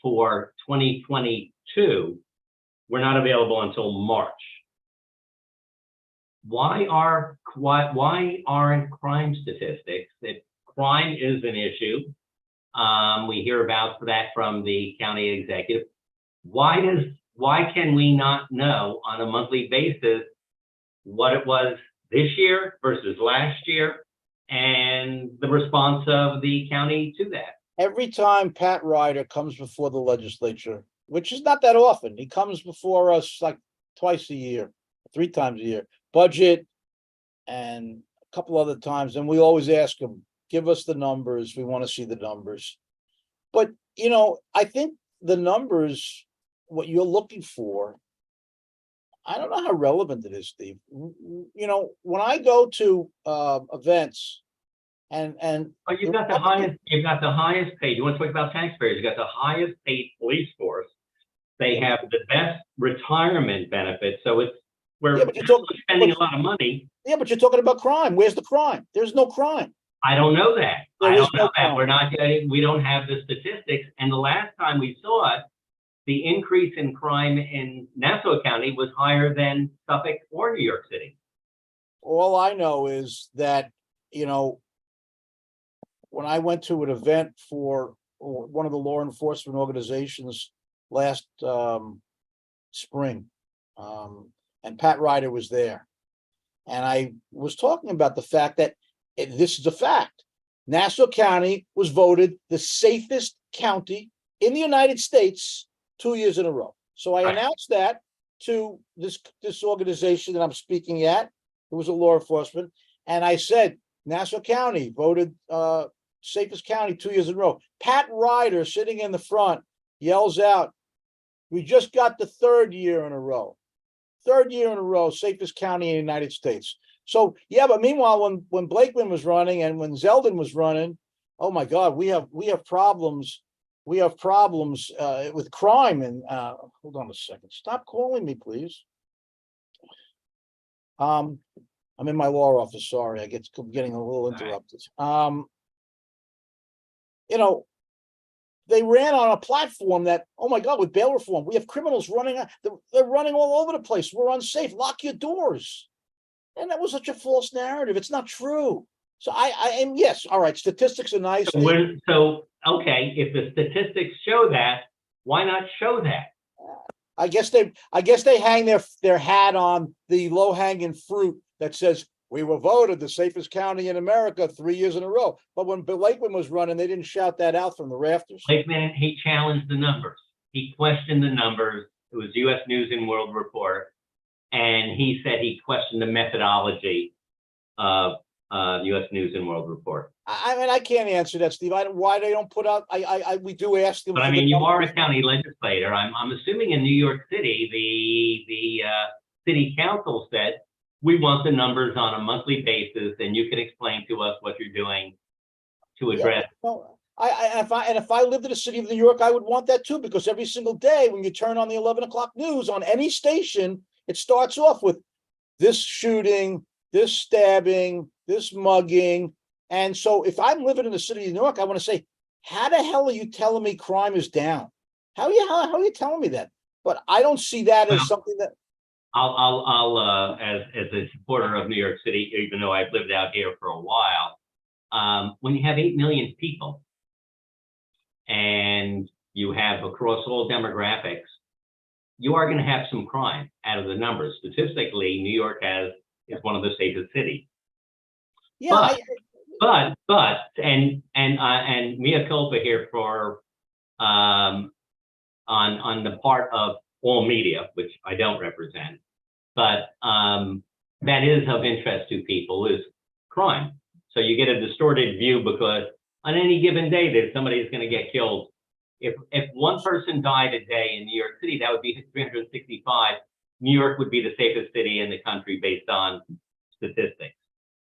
for 2022 were not available until March. Why aren't crime statistics? If crime is an issue, we hear about that from the county executive. Why can we not know on a monthly basis what it was this year versus last year and the response of the county to that? Every time Pat Ryder comes before the legislature, which is not that often, he comes before us like twice a year, 3 times a year, budget and a couple other times, and we always ask him, give us the numbers, we want to see the numbers. But, you know, I think the numbers, what you're looking for, I don't know how relevant it is, Steve. You know, when I go to events and But you've got the highest paid. You want to talk about taxpayers? You've got the highest paid police force. They have the best retirement benefits. So we're spending a lot of money. Yeah, but you're talking about crime. Where's the crime? There's no crime. I don't know that. We don't have the statistics. And the last time we saw it, the increase in crime in Nassau County was higher than Suffolk or New York City. All I know is that, you know, when I went to an event for one of the law enforcement organizations last spring, and Pat Ryder was there, and I was talking about the fact that this is a fact. Nassau County was voted the safest county in the United States 2 years in a row. So I announced that to this organization that I'm speaking at. It was a law enforcement. And I said, Nassau County voted safest county 2 years in a row. Pat Ryder, sitting in the front, yells out, we just got the 3rd year in a row. 3rd year in a row, safest county in the United States. So, yeah, but meanwhile, when Blakeman was running and when Zeldin was running, oh my God, we have problems we have problems with crime and hold on a second. Stop calling me, please. I'm in my law office. Sorry, I'm getting a little interrupted. You know, they ran on a platform that, oh my God, with bail reform, we have criminals running. They're running all over the place. We're unsafe. Lock your doors. And that was such a false narrative. It's not true. So and yes, all right, statistics are nice. So okay, if the statistics show that, why not show that? I guess they hang their hat on the low-hanging fruit that says we were voted the safest county in America 3 years in a row. But when Bill Lakeman was running, they didn't shout that out from the rafters. Lakeman, he challenged the numbers. He questioned the numbers. It was U.S. News and World Report. And he said he questioned the methodology of U.S. News and World Report. I mean, I can't answer that, Steve. Why they don't put out. We do ask them. But I mean, you are a county legislator. I'm assuming in New York City, the city council said we want the numbers on a monthly basis, and you can explain to us what you're doing to address. Yeah, well, if I lived in the city of New York, I would want that too, because every single day when you turn on the 11 o'clock news on any station, it starts off with this shooting, this stabbing, this mugging. And so if I'm living in the city of New York, I want to say, how the hell are you telling me crime is down? How are you telling me that? But I don't see that as something that I'll as a supporter of New York City, even though I've lived out here for a while, when you have 8 million people and you have across all demographics, you are going to have some crime out of the numbers. Statistically, New York is one of the safest cities. Yeah, but mea culpa here for on the part of all media, which I don't represent, but that is of interest to people, is crime. So you get a distorted view because on any given day that somebody is going to get killed. If one person died a day in New York City, that would be 365. New York would be the safest city in the country based on statistics.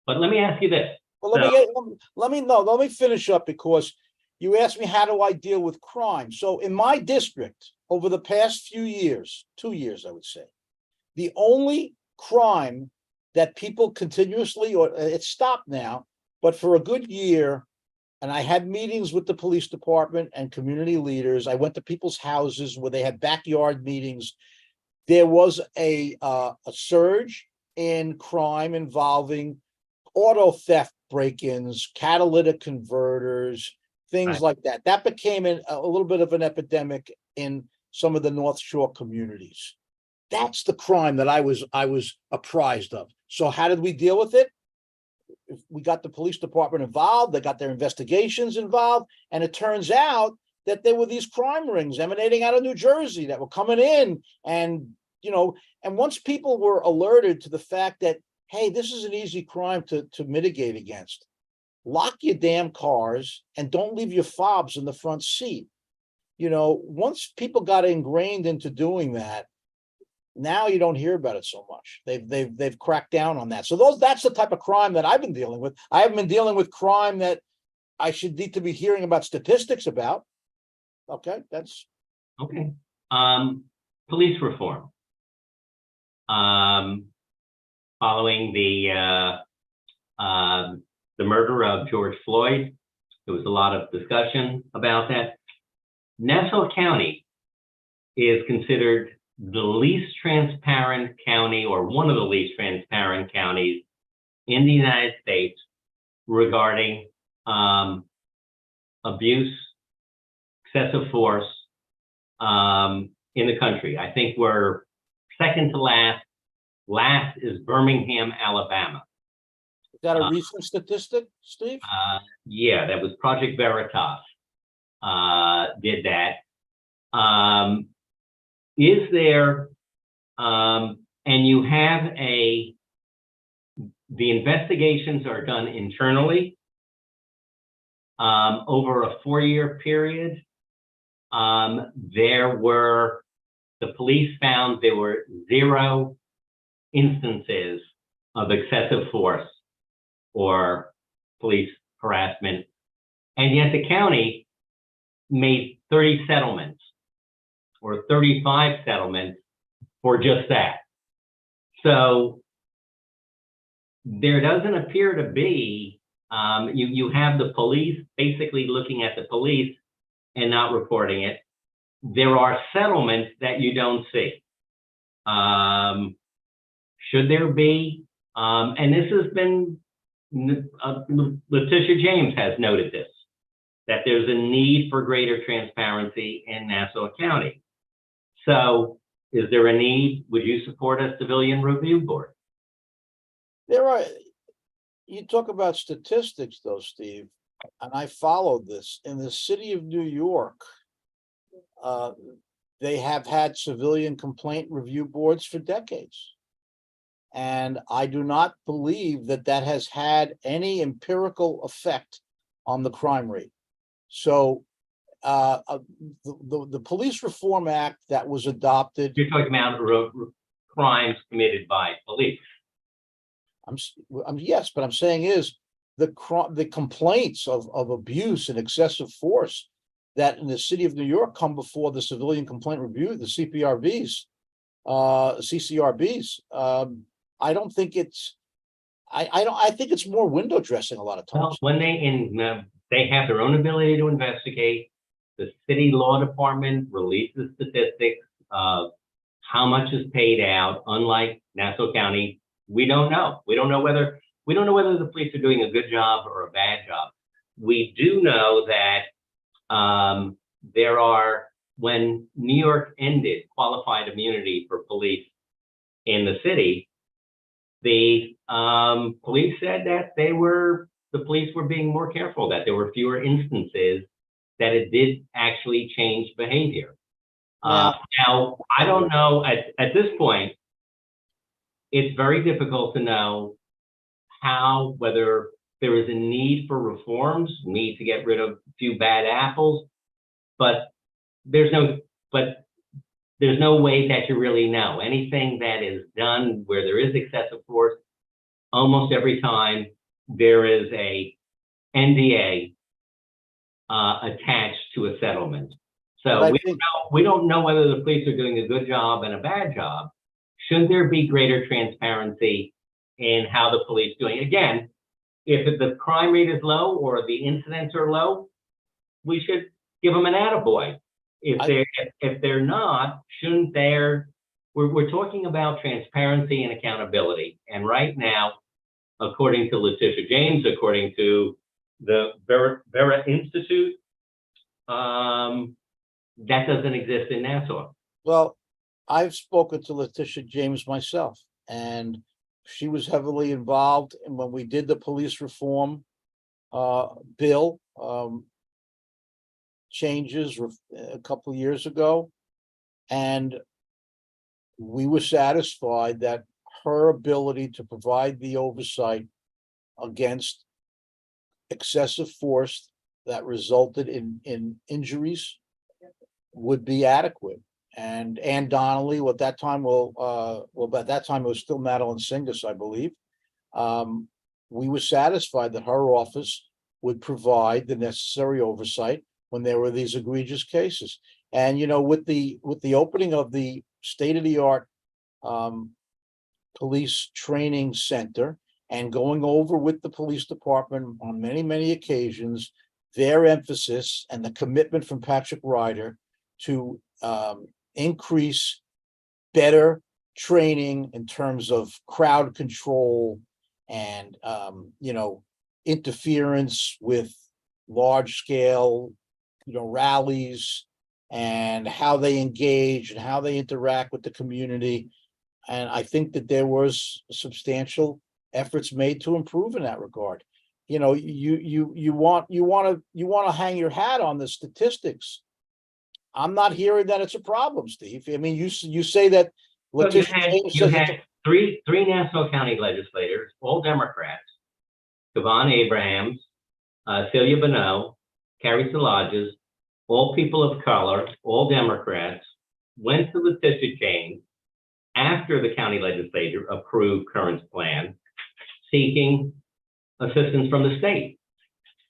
But let me ask you this. Well, let me finish up, because you asked me, how do I deal with crime? So in my district, over the past few years, 2 years, I would say, the only crime that people continuously, or it's stopped now, but for a good year, and I had meetings with the police department and community leaders. I went to people's houses where they had backyard meetings. There was a surge in crime involving auto theft break-ins, catalytic converters, things like that. That became a little bit of an epidemic in some of the North Shore communities. That's the crime that I was apprised of. So how did we deal with it? We got the police department involved. They got their investigations involved. And it turns out that there were these crime rings emanating out of New Jersey that were coming in. And, and once people were alerted to the fact that, hey, this is an easy crime to mitigate against, lock your damn cars and don't leave your fobs in the front seat. Once people got ingrained into doing that, now you don't hear about it so much. They've cracked down on that. So that's the type of crime that I've been dealing with. I haven't been dealing with crime that I should need to be hearing about statistics about. Okay, that's okay. Police reform. Following the murder of George Floyd, there was a lot of discussion about that. Nassau County is considered the least transparent county, or one of the least transparent counties in the United States regarding abuse, excessive force in the country. I think we're second to last. Last is Birmingham, Alabama. Is that a recent statistic, Steve? Yeah, that was Project Veritas did that. Is there, and you have the investigations are done internally over a 4-year period. The police found there were 0 instances of excessive force or police harassment, and yet the county made 30 settlements or 35 settlements for just that. So there doesn't appear to be, you have the police basically looking at the police and not reporting it. There are settlements that you don't see. Should there be, and this has been, Letitia James has noted this, that there's a need for greater transparency in Nassau County. So is there a need? Would you support a civilian review board? There are, you talk about statistics though, Steve, and I followed this. In the city of New York, they have had civilian complaint review boards for decades. And I do not believe that that has had any empirical effect on the crime rate. So the Police Reform Act that was adopted. You're talking about crimes committed by police. Yes, but I'm saying is the complaints of abuse and excessive force that in the city of New York come before the Civilian Complaint Review, the CCRBs. I don't think it's. I think it's more window dressing a lot of times. Well, when they have their own ability to investigate. The city law department releases statistics of how much is paid out. Unlike Nassau County, we don't know. We don't know whether the police are doing a good job or a bad job. We do know that there are, when New York ended qualified immunity for police in the city, the police said that the police were being more careful, that there were fewer instances that it did actually change behavior. Now, I don't know, at this point, it's very difficult to know whether there is a need for reforms, need to get rid of a few bad apples, but there's no way that you really know. Anything that is done where there is excessive force, almost every time there is a NDA attached to a settlement. So we don't know whether the police are doing a good job and a bad job. Should there be greater transparency in how the police are doing? Again, if the crime rate is low or the incidents are low, we should give them an attaboy. If they're not, shouldn't there? We're talking about transparency and accountability. And right now, according to Letitia James, according to the Vera Institute, that doesn't exist in Nassau. Well, I've spoken to Letitia James myself, and she was heavily involved in when we did the police reform bill changes a couple of years ago, and we were satisfied that her ability to provide the oversight against excessive force that resulted in injuries would be adequate. And Ann Donnelly, at that time, at that time it was still Madeline Singus, I believe. We were satisfied that her office would provide the necessary oversight when there were these egregious cases. And with the opening of the state-of-the-art police training center and going over with the police department on many occasions, their emphasis and the commitment from Patrick Ryder to increase better training in terms of crowd control and interference with large scale rallies and how they engage and how they interact with the community. And I think that there was substantial efforts made to improve in that regard. You want to hang your hat on the statistics. I'm not hearing that it's a problem, Steve. I mean, you say that. So you had three Nassau County legislators, all Democrats: Kevon Abrahams, Celia Bonneau, Carrie Szilagyi, all people of color, all Democrats, went to Letitia James after the county legislature approved Curran's plan, seeking assistance from the state,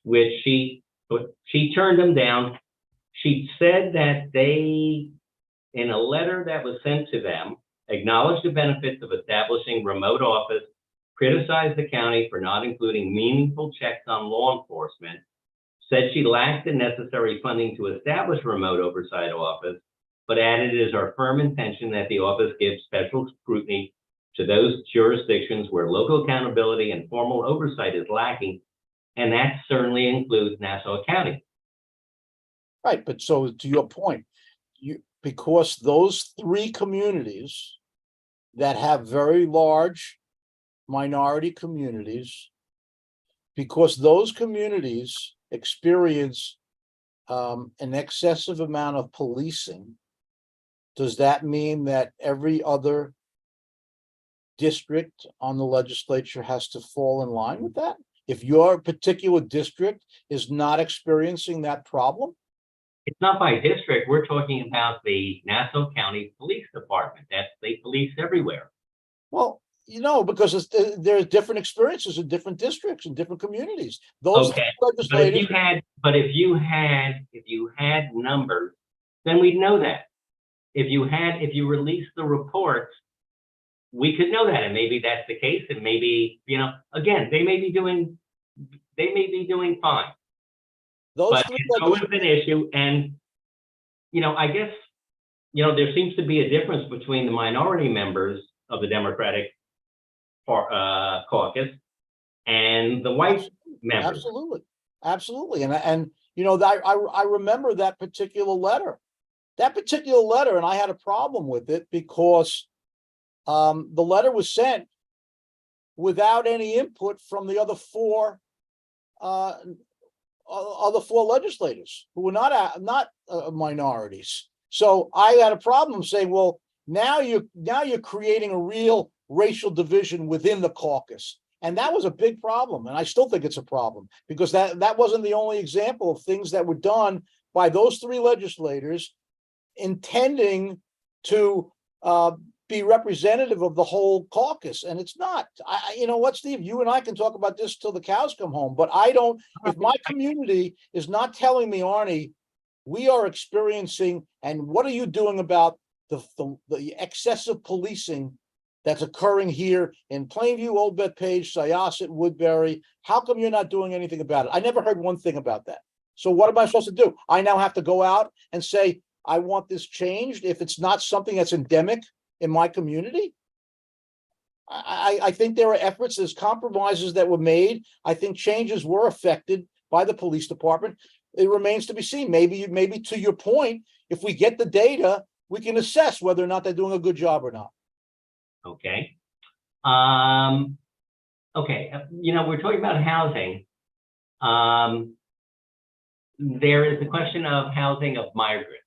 which she turned them down She said that they, in a letter that was sent to them, acknowledged the benefits of establishing remote office, criticized the county for not including meaningful checks on law enforcement, said she lacked the necessary funding to establish a remote oversight office, but added it is our firm intention that the office gives special scrutiny to those jurisdictions where local accountability and formal oversight is lacking, and that certainly includes Nassau County. Right, but so to your point, because those three communities that have very large minority communities, because those communities experience an excessive amount of policing, does that mean that every other district on the legislature has to fall in line with that? If your particular district is not experiencing that problem? It's not by district. We're talking about the Nassau County Police Department. They police everywhere. Well, because there's different experiences in different districts and different communities. Those Okay, legislators. but if you had numbers, then we'd know that. If you released the reports, we could know that, and maybe that's the case, and maybe, again, they may be doing fine. Those But it's always an issue, and, I guess, there seems to be a difference between the minority members of the Democratic caucus and the white members. Absolutely. And I remember that particular letter. And I had a problem with it because the letter was sent without any input from the other four legislators who were not minorities. So I had a problem saying, well, now you're creating a real racial division within the caucus. And that was a big problem. And I still think it's a problem because that wasn't the only example of things that were done by those three legislators intending to be representative of the whole caucus. And it's not. You know what, Steve, you and I can talk about this till the cows come home, but if my community is not telling me, Arnie, we are experiencing, and what are you doing about the excessive policing that's occurring here in Plainview, Old Bethpage, Syosset, Woodbury? How come you're not doing anything about it? I never heard one thing about that. So what am I supposed to do? I now have to go out and say, I want this changed if it's not something that's endemic in my community? I think there are efforts, there's compromises that were made. I think changes were affected by the police department. It remains to be seen. Maybe to your point, if we get the data, we can assess whether or not they're doing a good job or not. Okay. Okay. We're talking about housing. There is the question of housing of migrants.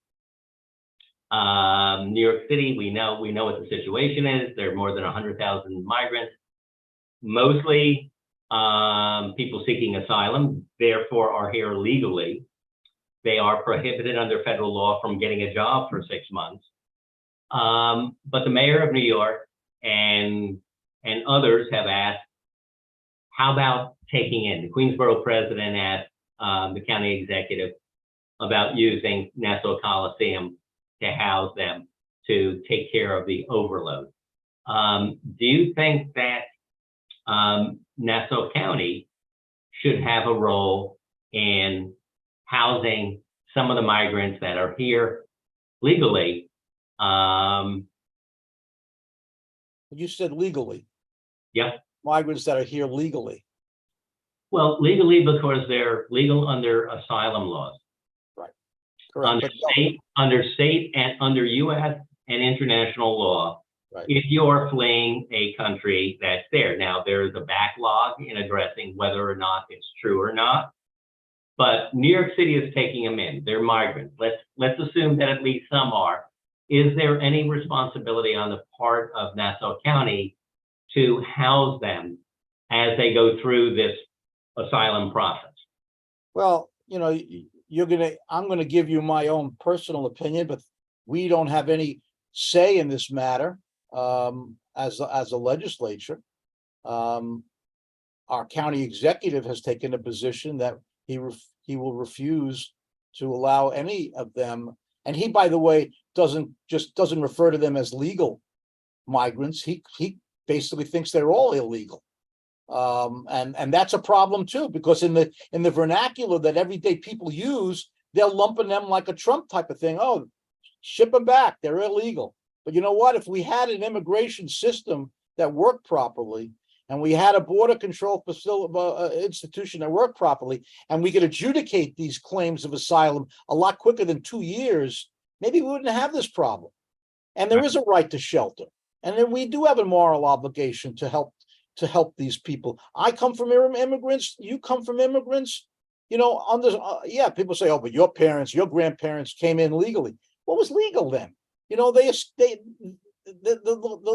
New York City, we know what the situation is. There are more than 100,000 migrants, mostly people seeking asylum, therefore are here legally. They are prohibited under federal law from getting a job for 6 months. But the mayor of New York and others have asked, how about taking in? The Queensborough president asked the county executive about using Nassau Coliseum to house them, to take care of the overload. Do you think that Nassau County should have a role in housing some of the migrants that are here legally? You said legally. Yeah. Migrants that are here legally. Well, legally because they're legal under asylum laws. Correct. Under state and under U.S. and international law, right. If you're fleeing a country that's there. Now, there is a backlog in addressing whether or not it's true or not, but New York City is taking them in. They're migrants. Let's assume that at least some are. Is there any responsibility on the part of Nassau County to house them as they go through this asylum process? Well, I'm going to give you my own personal opinion, but we don't have any say in this matter as a legislature. Our county executive has taken a position that he will refuse to allow any of them. And he, by the way, doesn't refer to them as legal migrants. He basically thinks they're all illegal. And that's a problem too, because in the vernacular that everyday people use, they're lumping them like a Trump type of thing. Oh, ship them back, they're illegal. But you know what? If we had an immigration system that worked properly, and we had a border control institution that worked properly, and we could adjudicate these claims of asylum a lot quicker than 2 years, maybe we wouldn't have this problem. And there is a right to shelter, and then we do have a moral obligation to help these people. I come from immigrants. You come from immigrants. You know, yeah, people say, oh, but your parents, your grandparents came in legally. What was legal then? You know, the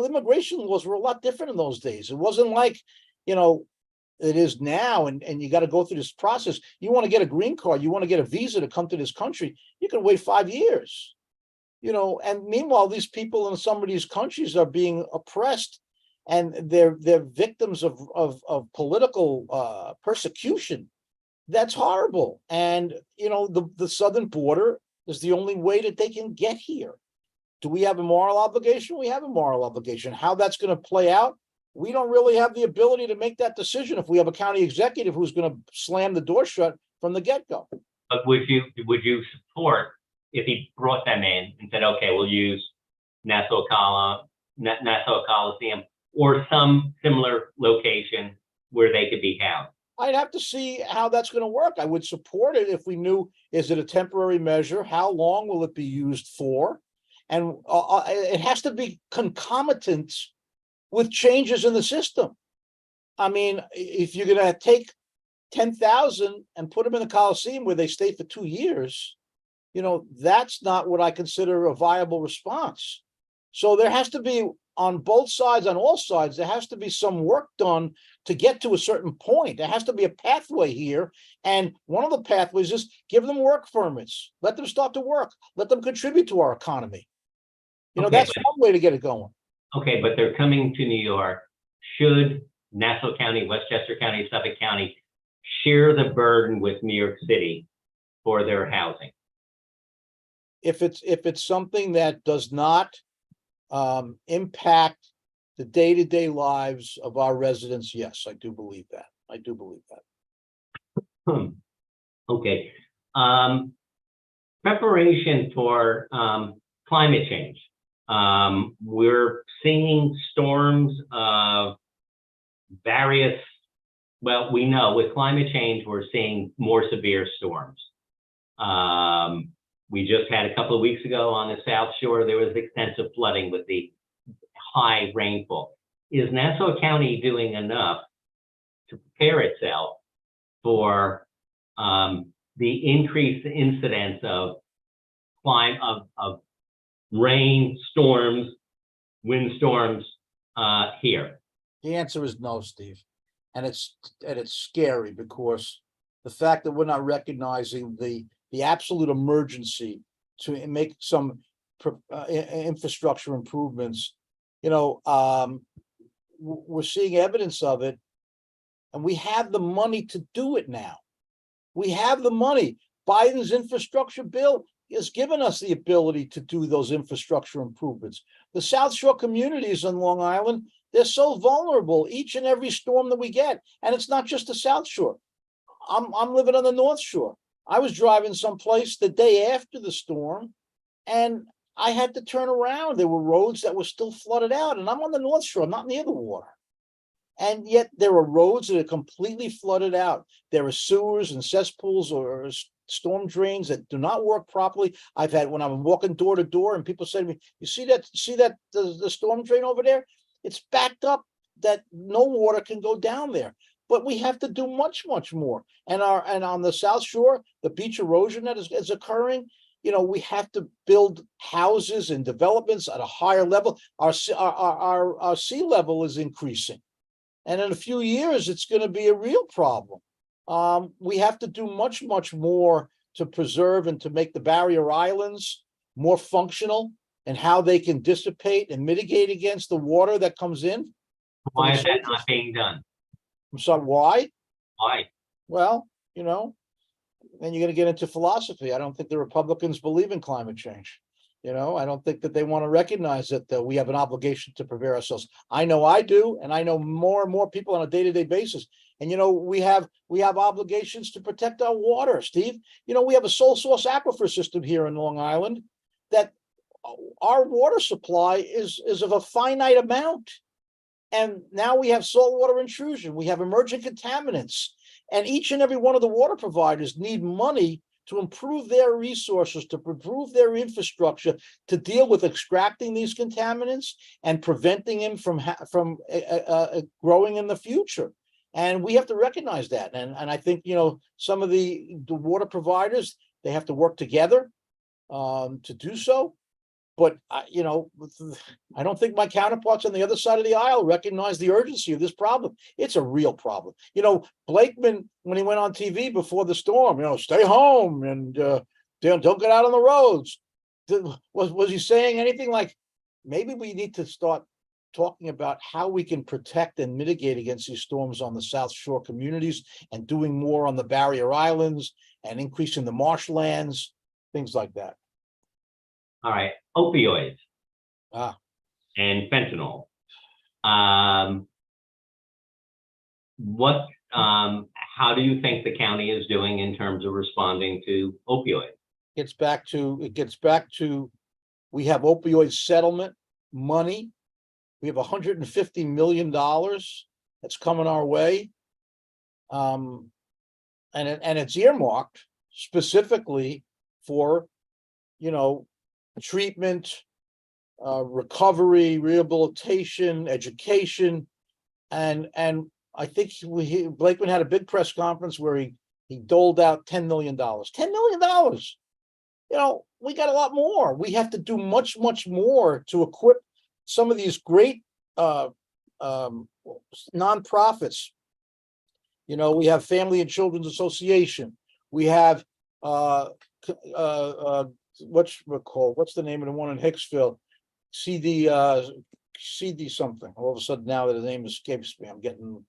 immigration laws were a lot different in those days. It wasn't like, you know, it is now, and you got to go through this process. You want to get a green card, you want to get a visa to come to this country, you can wait 5 years. You know, and meanwhile, these people in some of these countries are being oppressed, and they're victims of political persecution. That's horrible. And you know, the southern border is the only way that they can get here. Do we have a moral obligation? We have a moral obligation. How that's going to play out, we don't really have the ability to make that decision if we have a county executive who's going to slam the door shut from the get-go. But would you support if he brought them in and said, okay, we'll use Nassau Coliseum or some similar location where they could be housed? I'd have to see how that's going to work. I would support it if we knew, is it a temporary measure? How long will it be used for? And it has to be concomitant with changes in the system. I mean, if you're going to take 10,000 and put them in the Coliseum where they stay for 2 years, you know, that's not what I consider a viable response. So there has to be, on both sides, on all sides, there has to be some work done to get to a certain point. There has to be a pathway here. And one of the pathways is give them work permits. Let them start to work. Let them contribute to our economy. You know, that's one way to get it going. Okay, but they're coming to New York. Should Nassau County, Westchester County, Suffolk County share the burden with New York City for their housing? If it's something that does not impact the day-to-day lives of our residents, yes, I do believe that. I do believe that. Okay. Preparation for climate change. We're seeing storms of various, well, we know with climate change, we're seeing more severe storms. We just had a couple of weeks ago on the South Shore, there was extensive flooding with the high rainfall. Is Nassau County doing enough to prepare itself for the increased incidence of rain, storms, windstorms here? The answer is no, Steve. And it's scary because the fact that we're not recognizing the absolute emergency to make some infrastructure improvements, you know, we're seeing evidence of it, and we have the money to do it now. We have the money. Biden's infrastructure bill has given us the ability to do those infrastructure improvements. The South Shore communities on Long Island, they're so vulnerable each and every storm that we get. And it's not just the South Shore. I'm living on the North Shore. I was driving someplace the day after the storm, and I had to turn around. There were roads that were still flooded out, and I'm on the North Shore, I'm not near the water. And yet there are roads that are completely flooded out. There are sewers and cesspools or storm drains that do not work properly. I've had, when I'm walking door to door, and people say to me, you see that the storm drain over there? It's backed up that no water can go down there. But we have to do much, much more. And on the South Shore, the beach erosion that is occurring, you know, we have to build houses and developments at a higher level. Our sea level is increasing. And in a few years, it's going to be a real problem. We have to do much, much more to preserve and to make the barrier islands more functional and how they can dissipate and mitigate against the water that comes in. Why is that not being done? I'm sorry, why? Why? Well, you know, then you're going to get into philosophy. I don't think the Republicans believe in climate change. I don't think that they want to recognize that we have an obligation to prepare ourselves. I know I do, and I know more and more people on a day-to-day basis. And we have obligations to protect our water, Steve. We have a sole source aquifer system here in Long Island that our water supply is of a finite amount. And now we have saltwater intrusion, we have emerging contaminants, and each and every one of the water providers need money to improve their resources, to improve their infrastructure, to deal with extracting these contaminants and preventing them from growing in the future. And we have to recognize that. And I think, some of the water providers, they have to work together to do so. But, I don't think my counterparts on the other side of the aisle recognize the urgency of this problem. It's a real problem. Blakeman, when he went on TV before the storm, stay home and don't get out on the roads. Was he saying anything like, maybe we need to start talking about how we can protect and mitigate against these storms on the South Shore communities, and doing more on the barrier islands and increasing the marshlands, things like that. All right, opioids and fentanyl. How do you think the county is doing in terms of responding to opioids? It gets back to we have opioid settlement money. We have $150 million that's coming our way. And it's earmarked specifically for, treatment, recovery, rehabilitation, education. And I think Blakeman had a big press conference where he doled out $10 million. $10 million. We got a lot more. We have to do much, much more to equip some of these great nonprofits. We have Family and Children's Association. We have what's the name of the one in Hicksville? CD something. All of a sudden now that the name escapes me, I'm getting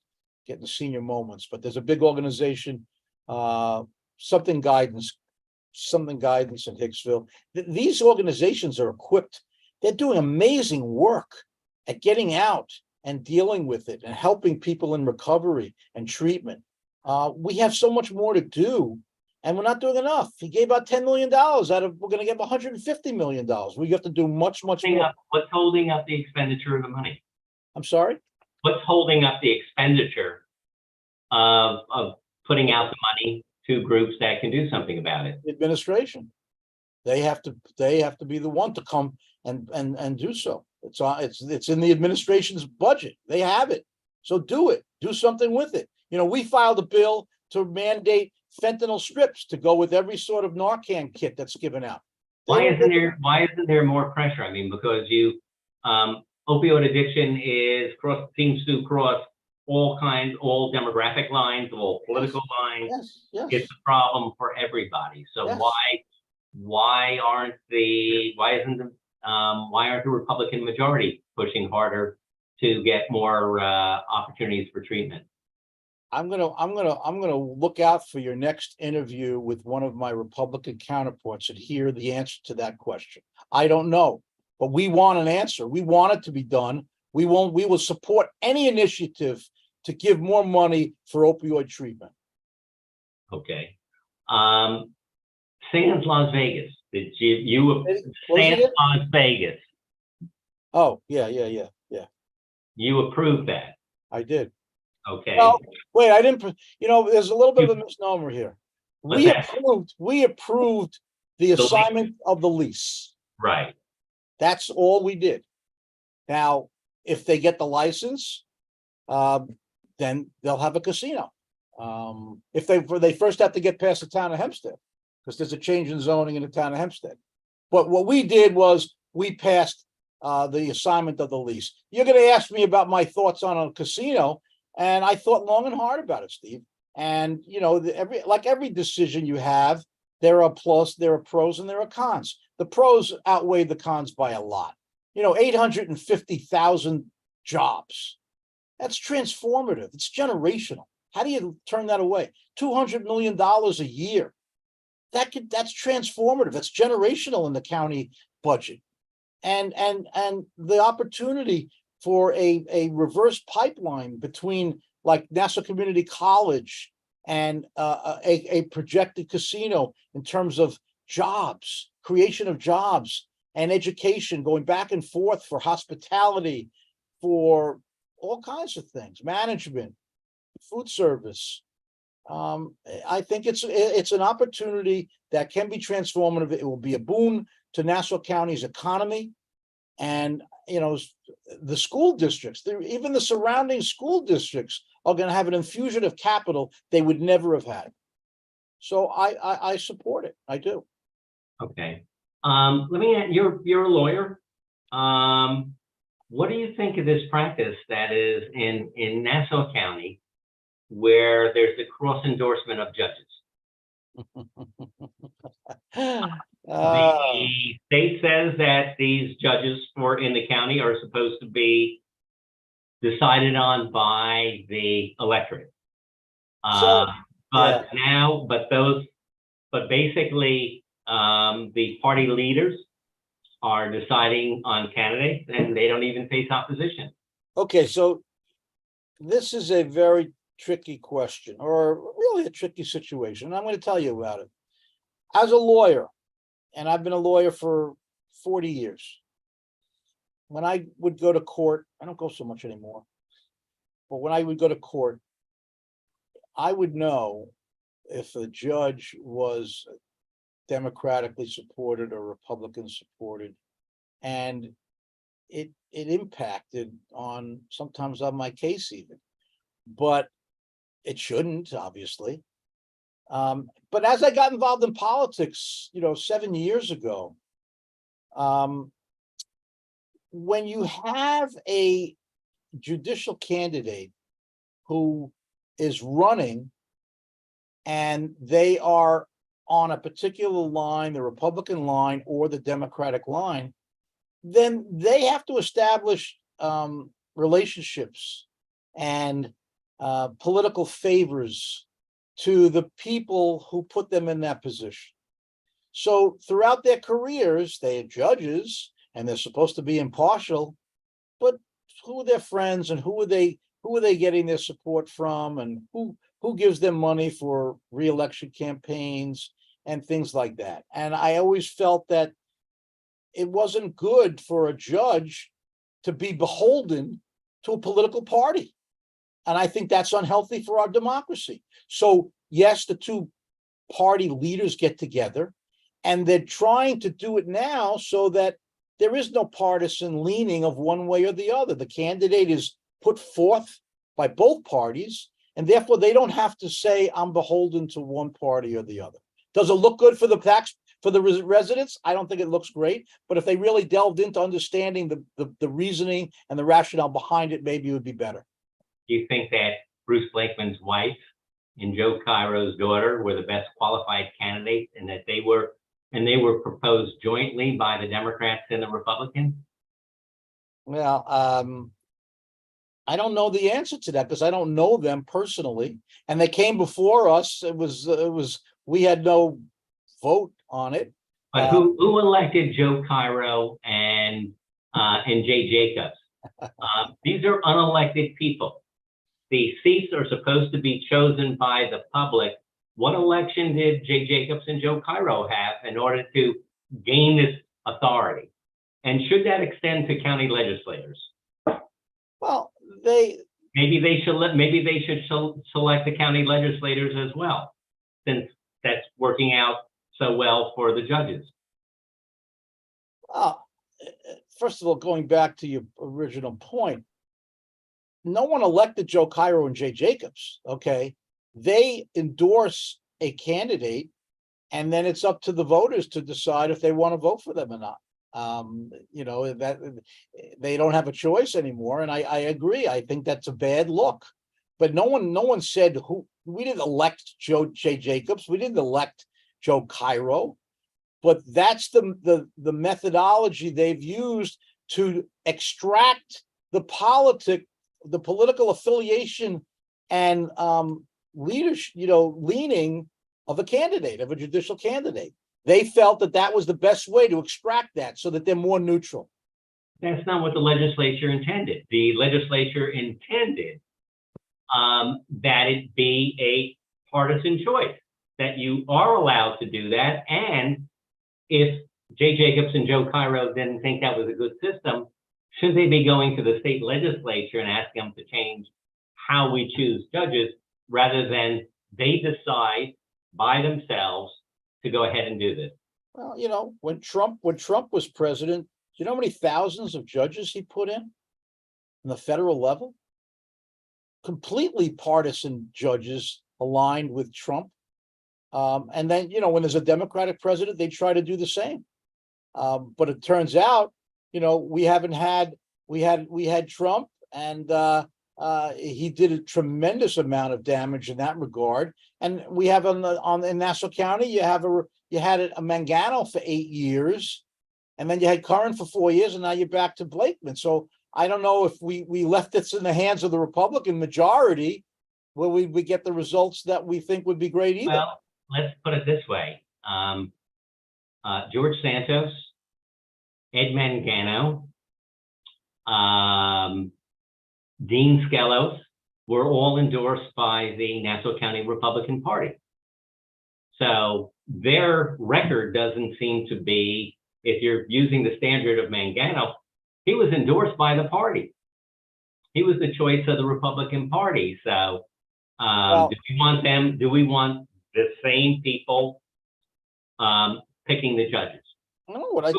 senior moments. But there's a big organization, something guidance in Hicksville. These organizations are equipped. They're doing amazing work at getting out and dealing with it and helping people in recovery and treatment. We have so much more to do, and we're not doing enough. He gave out $10 million we're going to give $150 million. We have to do much, much more. What's holding up the expenditure of the money? I'm sorry? What's holding up the expenditure of putting out the money to groups that can do something about it? The administration. They have to be the one to come and do so. It's in the administration's budget. They have it. So do it. Do something with it. We filed a bill to mandate fentanyl strips to go with every sort of Narcan kit that's given out. Why isn't there more pressure? I mean, because opioid addiction seems to cross all demographic lines, all political lines. Yes. It's a problem for everybody. So yes. why aren't the Republican majority pushing harder to get more opportunities for treatment? I'm gonna look out for your next interview with one of my Republican counterparts and hear the answer to that question. I don't know, but we want an answer. We want it to be done. We will support any initiative to give more money for opioid treatment. Okay. Sands Las Vegas. Did you Sands Las Vegas? Oh, yeah. You approved that? I did. Okay. Well, wait, I didn't. There's a little bit of a misnomer here. We approved the assignment of the lease. Right. That's all we did. Now, if they get the license, then they'll have a casino. If they first have to get past the town of Hempstead, because there's a change in zoning in the town of Hempstead. But what we did was we passed the assignment of the lease. You're going to ask me about my thoughts on a casino, and I thought long and hard about it, Steve. And every decision you have, there are pros and there are cons. The pros outweigh the cons by a lot. 850,000 jobs. That's transformative. It's generational. How do you turn that away? $200 million a year that's transformative. That's generational in the county budget. And the opportunity for a reverse pipeline between like Nassau Community College and a projected casino in terms of jobs, creation of jobs and education, going back and forth for hospitality, for all kinds of things, management, food service. I think it's an opportunity that can be transformative. It will be a boon to Nassau County's economy, and the school districts, even the surrounding school districts, are going to have an infusion of capital they would never have had. So I support it. I do. Okay. Let me add, you're a lawyer. What do you think of this practice that is in Nassau County, where there's a cross endorsement of judges? The state says that these judges in the county are supposed to be decided on by the electorate. But basically, the party leaders are deciding on candidates, and they don't even face opposition. Okay, so this is a very tricky question, or really a tricky situation. And I'm going to tell you about it. As a lawyer, and I've been a lawyer for 40 years, when I would go to court, I don't go so much anymore, but when I would go to court, I would know if a judge was democratically supported or Republican supported, and it impacted sometimes on my case even, but it shouldn't, obviously. But as I got involved in politics, 7 years ago, when you have a judicial candidate who is running and they are on a particular line, the Republican line or the Democratic line, then they have to establish relationships and political favors to the people who put them in that position. So throughout their careers, they are judges and they're supposed to be impartial, but who are their friends and who are they getting their support from, and who gives them money for re-election campaigns and things like that. And I always felt that it wasn't good for a judge to be beholden to a political party. And I think that's unhealthy for our democracy. So yes, the two party leaders get together, and they're trying to do it now so that there is no partisan leaning of one way or the other. The candidate is put forth by both parties, and therefore they don't have to say, I'm beholden to one party or the other. Does it look good for the residents? I don't think it looks great, but if they really delved into understanding the reasoning and the rationale behind it, maybe it would be better. Do you think that Bruce Blakeman's wife and Joe Cairo's daughter were the best qualified candidates, and that they were proposed jointly by the Democrats and the Republicans? Well, I don't know the answer to that because I don't know them personally, and they came before us. We had no vote on it. But who elected Joe Cairo and Jay Jacobs? These are unelected people. The seats are supposed to be chosen by the public. What election did Jay Jacobs and Joe Cairo have in order to gain this authority? And should that extend to county legislators? Well, maybe they should select the county legislators as well, since that's working out so well for the judges. First of all, going back to your original point, no one elected Joe Cairo and Jay Jacobs. Okay, they endorse a candidate, and then it's up to the voters to decide if they want to vote for them or not. That they don't have a choice anymore, and I agree. I think that's a bad look. But no one said who. We didn't elect Jay Jacobs. We didn't elect Joe Cairo. But that's the methodology they've used to extract the political affiliation and leadership, leaning of a candidate, of a judicial candidate. They felt that that was the best way to extract that so that they're more neutral. That's not what the legislature intended. The legislature intended that it be a partisan choice, that you are allowed to do that. And if Jay Jacobs and Joe Cairo didn't think that was a good system, should they be going to the state legislature and asking them to change how we choose judges rather than they decide by themselves to go ahead and do this? Well, when Trump was president, do you know how many thousands of judges he put in the federal level? Completely partisan judges aligned with Trump. And then, when there's a Democratic president, they try to do the same. But it turns out, we had Trump, and he did a tremendous amount of damage in that regard. And we have in Nassau County, you had a Mangano for 8 years, and then you had Curran for 4 years, and now you're back to Blakeman. So I don't know if we left this in the hands of the Republican majority, where we get the results that we think would be great either. Well, let's put it this way. George Santos, Ed Mangano, Dean Skelos were all endorsed by the Nassau County Republican Party. So their record doesn't seem to be, if you're using the standard of Mangano, he was endorsed by the party. He was the choice of the Republican Party. So do we want them? Do we want the same people picking the judges? I don't know what I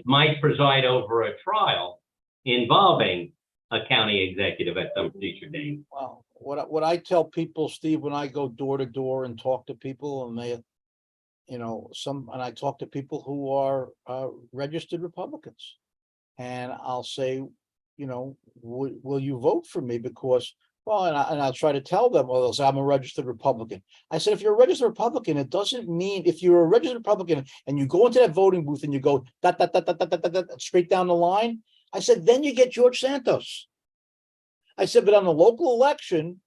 might preside over a trial involving a county executive at some future date. Well, what I tell people, Steve, when I go door to door and talk to people, and they, and I talk to people who are registered Republicans, and I'll say, will you vote for me? Because, and I'll try to tell them, well, they'll say, I'm a registered Republican. I said, if you're a registered Republican, it doesn't mean, if you're a registered Republican and you go into that voting booth and you go straight down the line, I said, then you get George Santos. I said, but on the local election,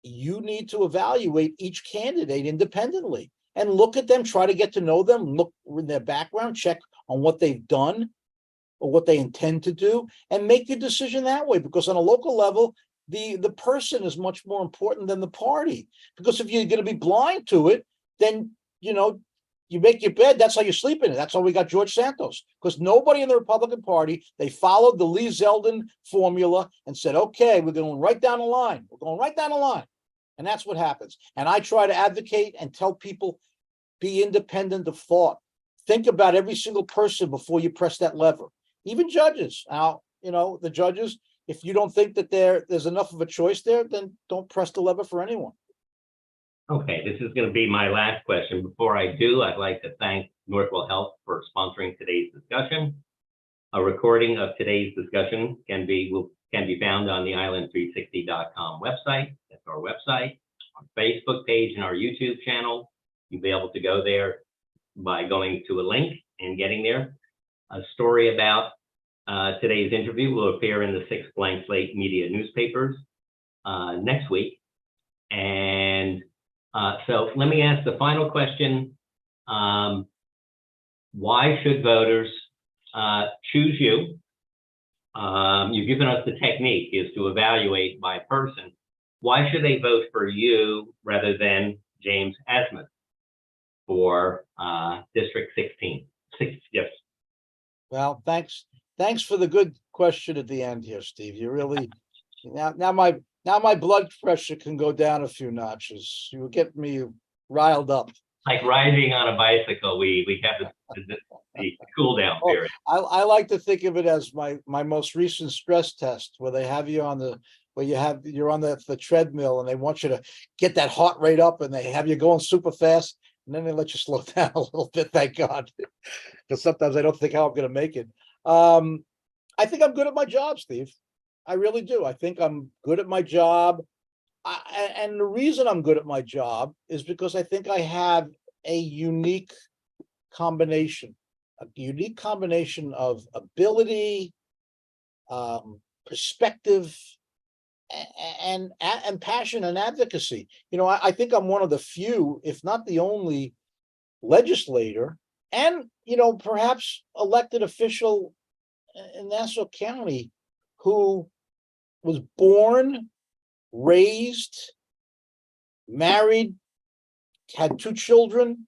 you need to evaluate each candidate independently and look at them, try to get to know them, look in their background, check on what they've done or what they intend to do, and make your decision that way. Because on a local level, the person is much more important than the party. Because if you're going to be blind to it, then, you make your bed, that's how you sleep in it. That's how we got George Santos. Because nobody in the Republican Party, they followed the Lee Zeldin formula and said, okay, we're going right down the line. We're going right down the line. And that's what happens. And I try to advocate and tell people, be independent of thought. Think about every single person before you press that lever. Even judges. Now, the judges, if you don't think that there's enough of a choice there, then don't press the lever for anyone. Okay, this is going to be my last question. Before I do, I'd like to thank Northwell Health for sponsoring today's discussion. A recording of today's discussion can be found on the island360.com website. That's our website, our Facebook page, and our YouTube channel. You'll be able to go there by going to a link and getting there. A story about today's interview will appear in the 6 Blank Slate Media newspapers next week. And so let me ask the final question. Why should voters choose you? You've given us the technique is to evaluate by person. Why should they vote for you rather than James Asmuth for District 16? Yes. Well, thanks for the good question at the end here, Steve. You really now my blood pressure can go down a few notches. You get me riled up. Like riding on a bicycle, we have the cool down period. I like to think of it as my most recent stress test, where they have you on you're on the treadmill and they want you to get that heart rate up and they have you going super fast, and then they let you slow down a little bit, thank God. Because sometimes I don't think how I'm going to make it. I think I'm good at my job, Steve. I really do. I think I'm good at my job. And the reason I'm good at my job is because I think I have a unique combination of ability, perspective, and passion and advocacy. You know, I think I'm one of the few, if not the only legislator and, you know, perhaps elected official in Nassau County who was born, raised, married, had 2 children.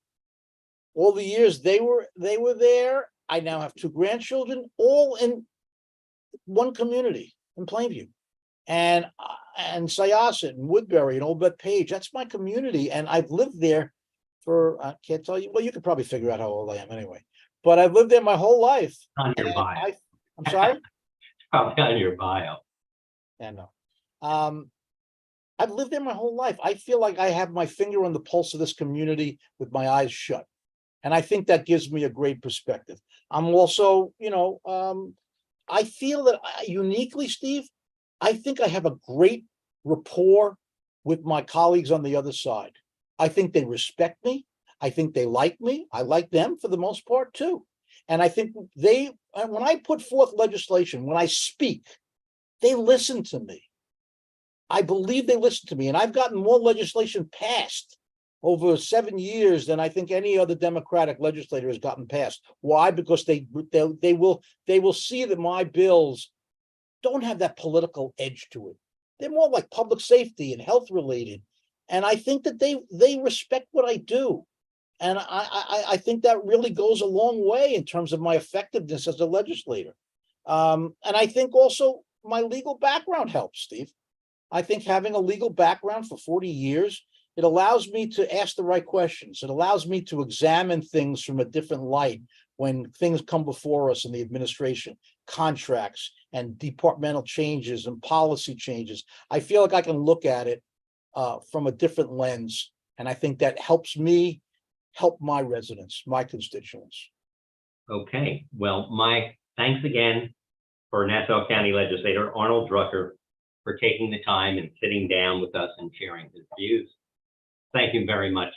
All the years they were there. I now have 2 grandchildren, all in one community in Plainview. And Syosset and Woodbury and Old Bethpage, that's my community. And I've lived there for, I can't tell you, well, you could probably figure out how old I am anyway, but I've lived there my whole life. On your bio. I'm sorry? Probably on your bio. Yeah, no. I've lived there my whole life. I feel like I have my finger on the pulse of this community with my eyes shut. And I think that gives me a great perspective. I'm also, you know, I feel that uniquely, Steve, I think I have a great rapport with my colleagues on the other side. I think they respect me. I think they like me. I like them for the most part too. And I think when I put forth legislation, when I speak, they listen to me. I believe they listen to me. And I've gotten more legislation passed over 7 years than I think any other Democratic legislator has gotten passed. Why? Because they will see that my bills don't have that political edge to it. They're more like public safety and health related. And I think that they respect what I do. And I think that really goes a long way in terms of my effectiveness as a legislator. And I think also my legal background helps, Steve. I think having a legal background for 40 years, it allows me to ask the right questions. It allows me to examine things from a different light when things come before us in the administration, contracts and departmental changes and policy changes. I feel like I can look at it from a different lens. And I think that helps me help my residents, my constituents. Okay, well, my thanks again for Nassau County Legislator Arnold Drucker for taking the time and sitting down with us and sharing his views. Thank you very much,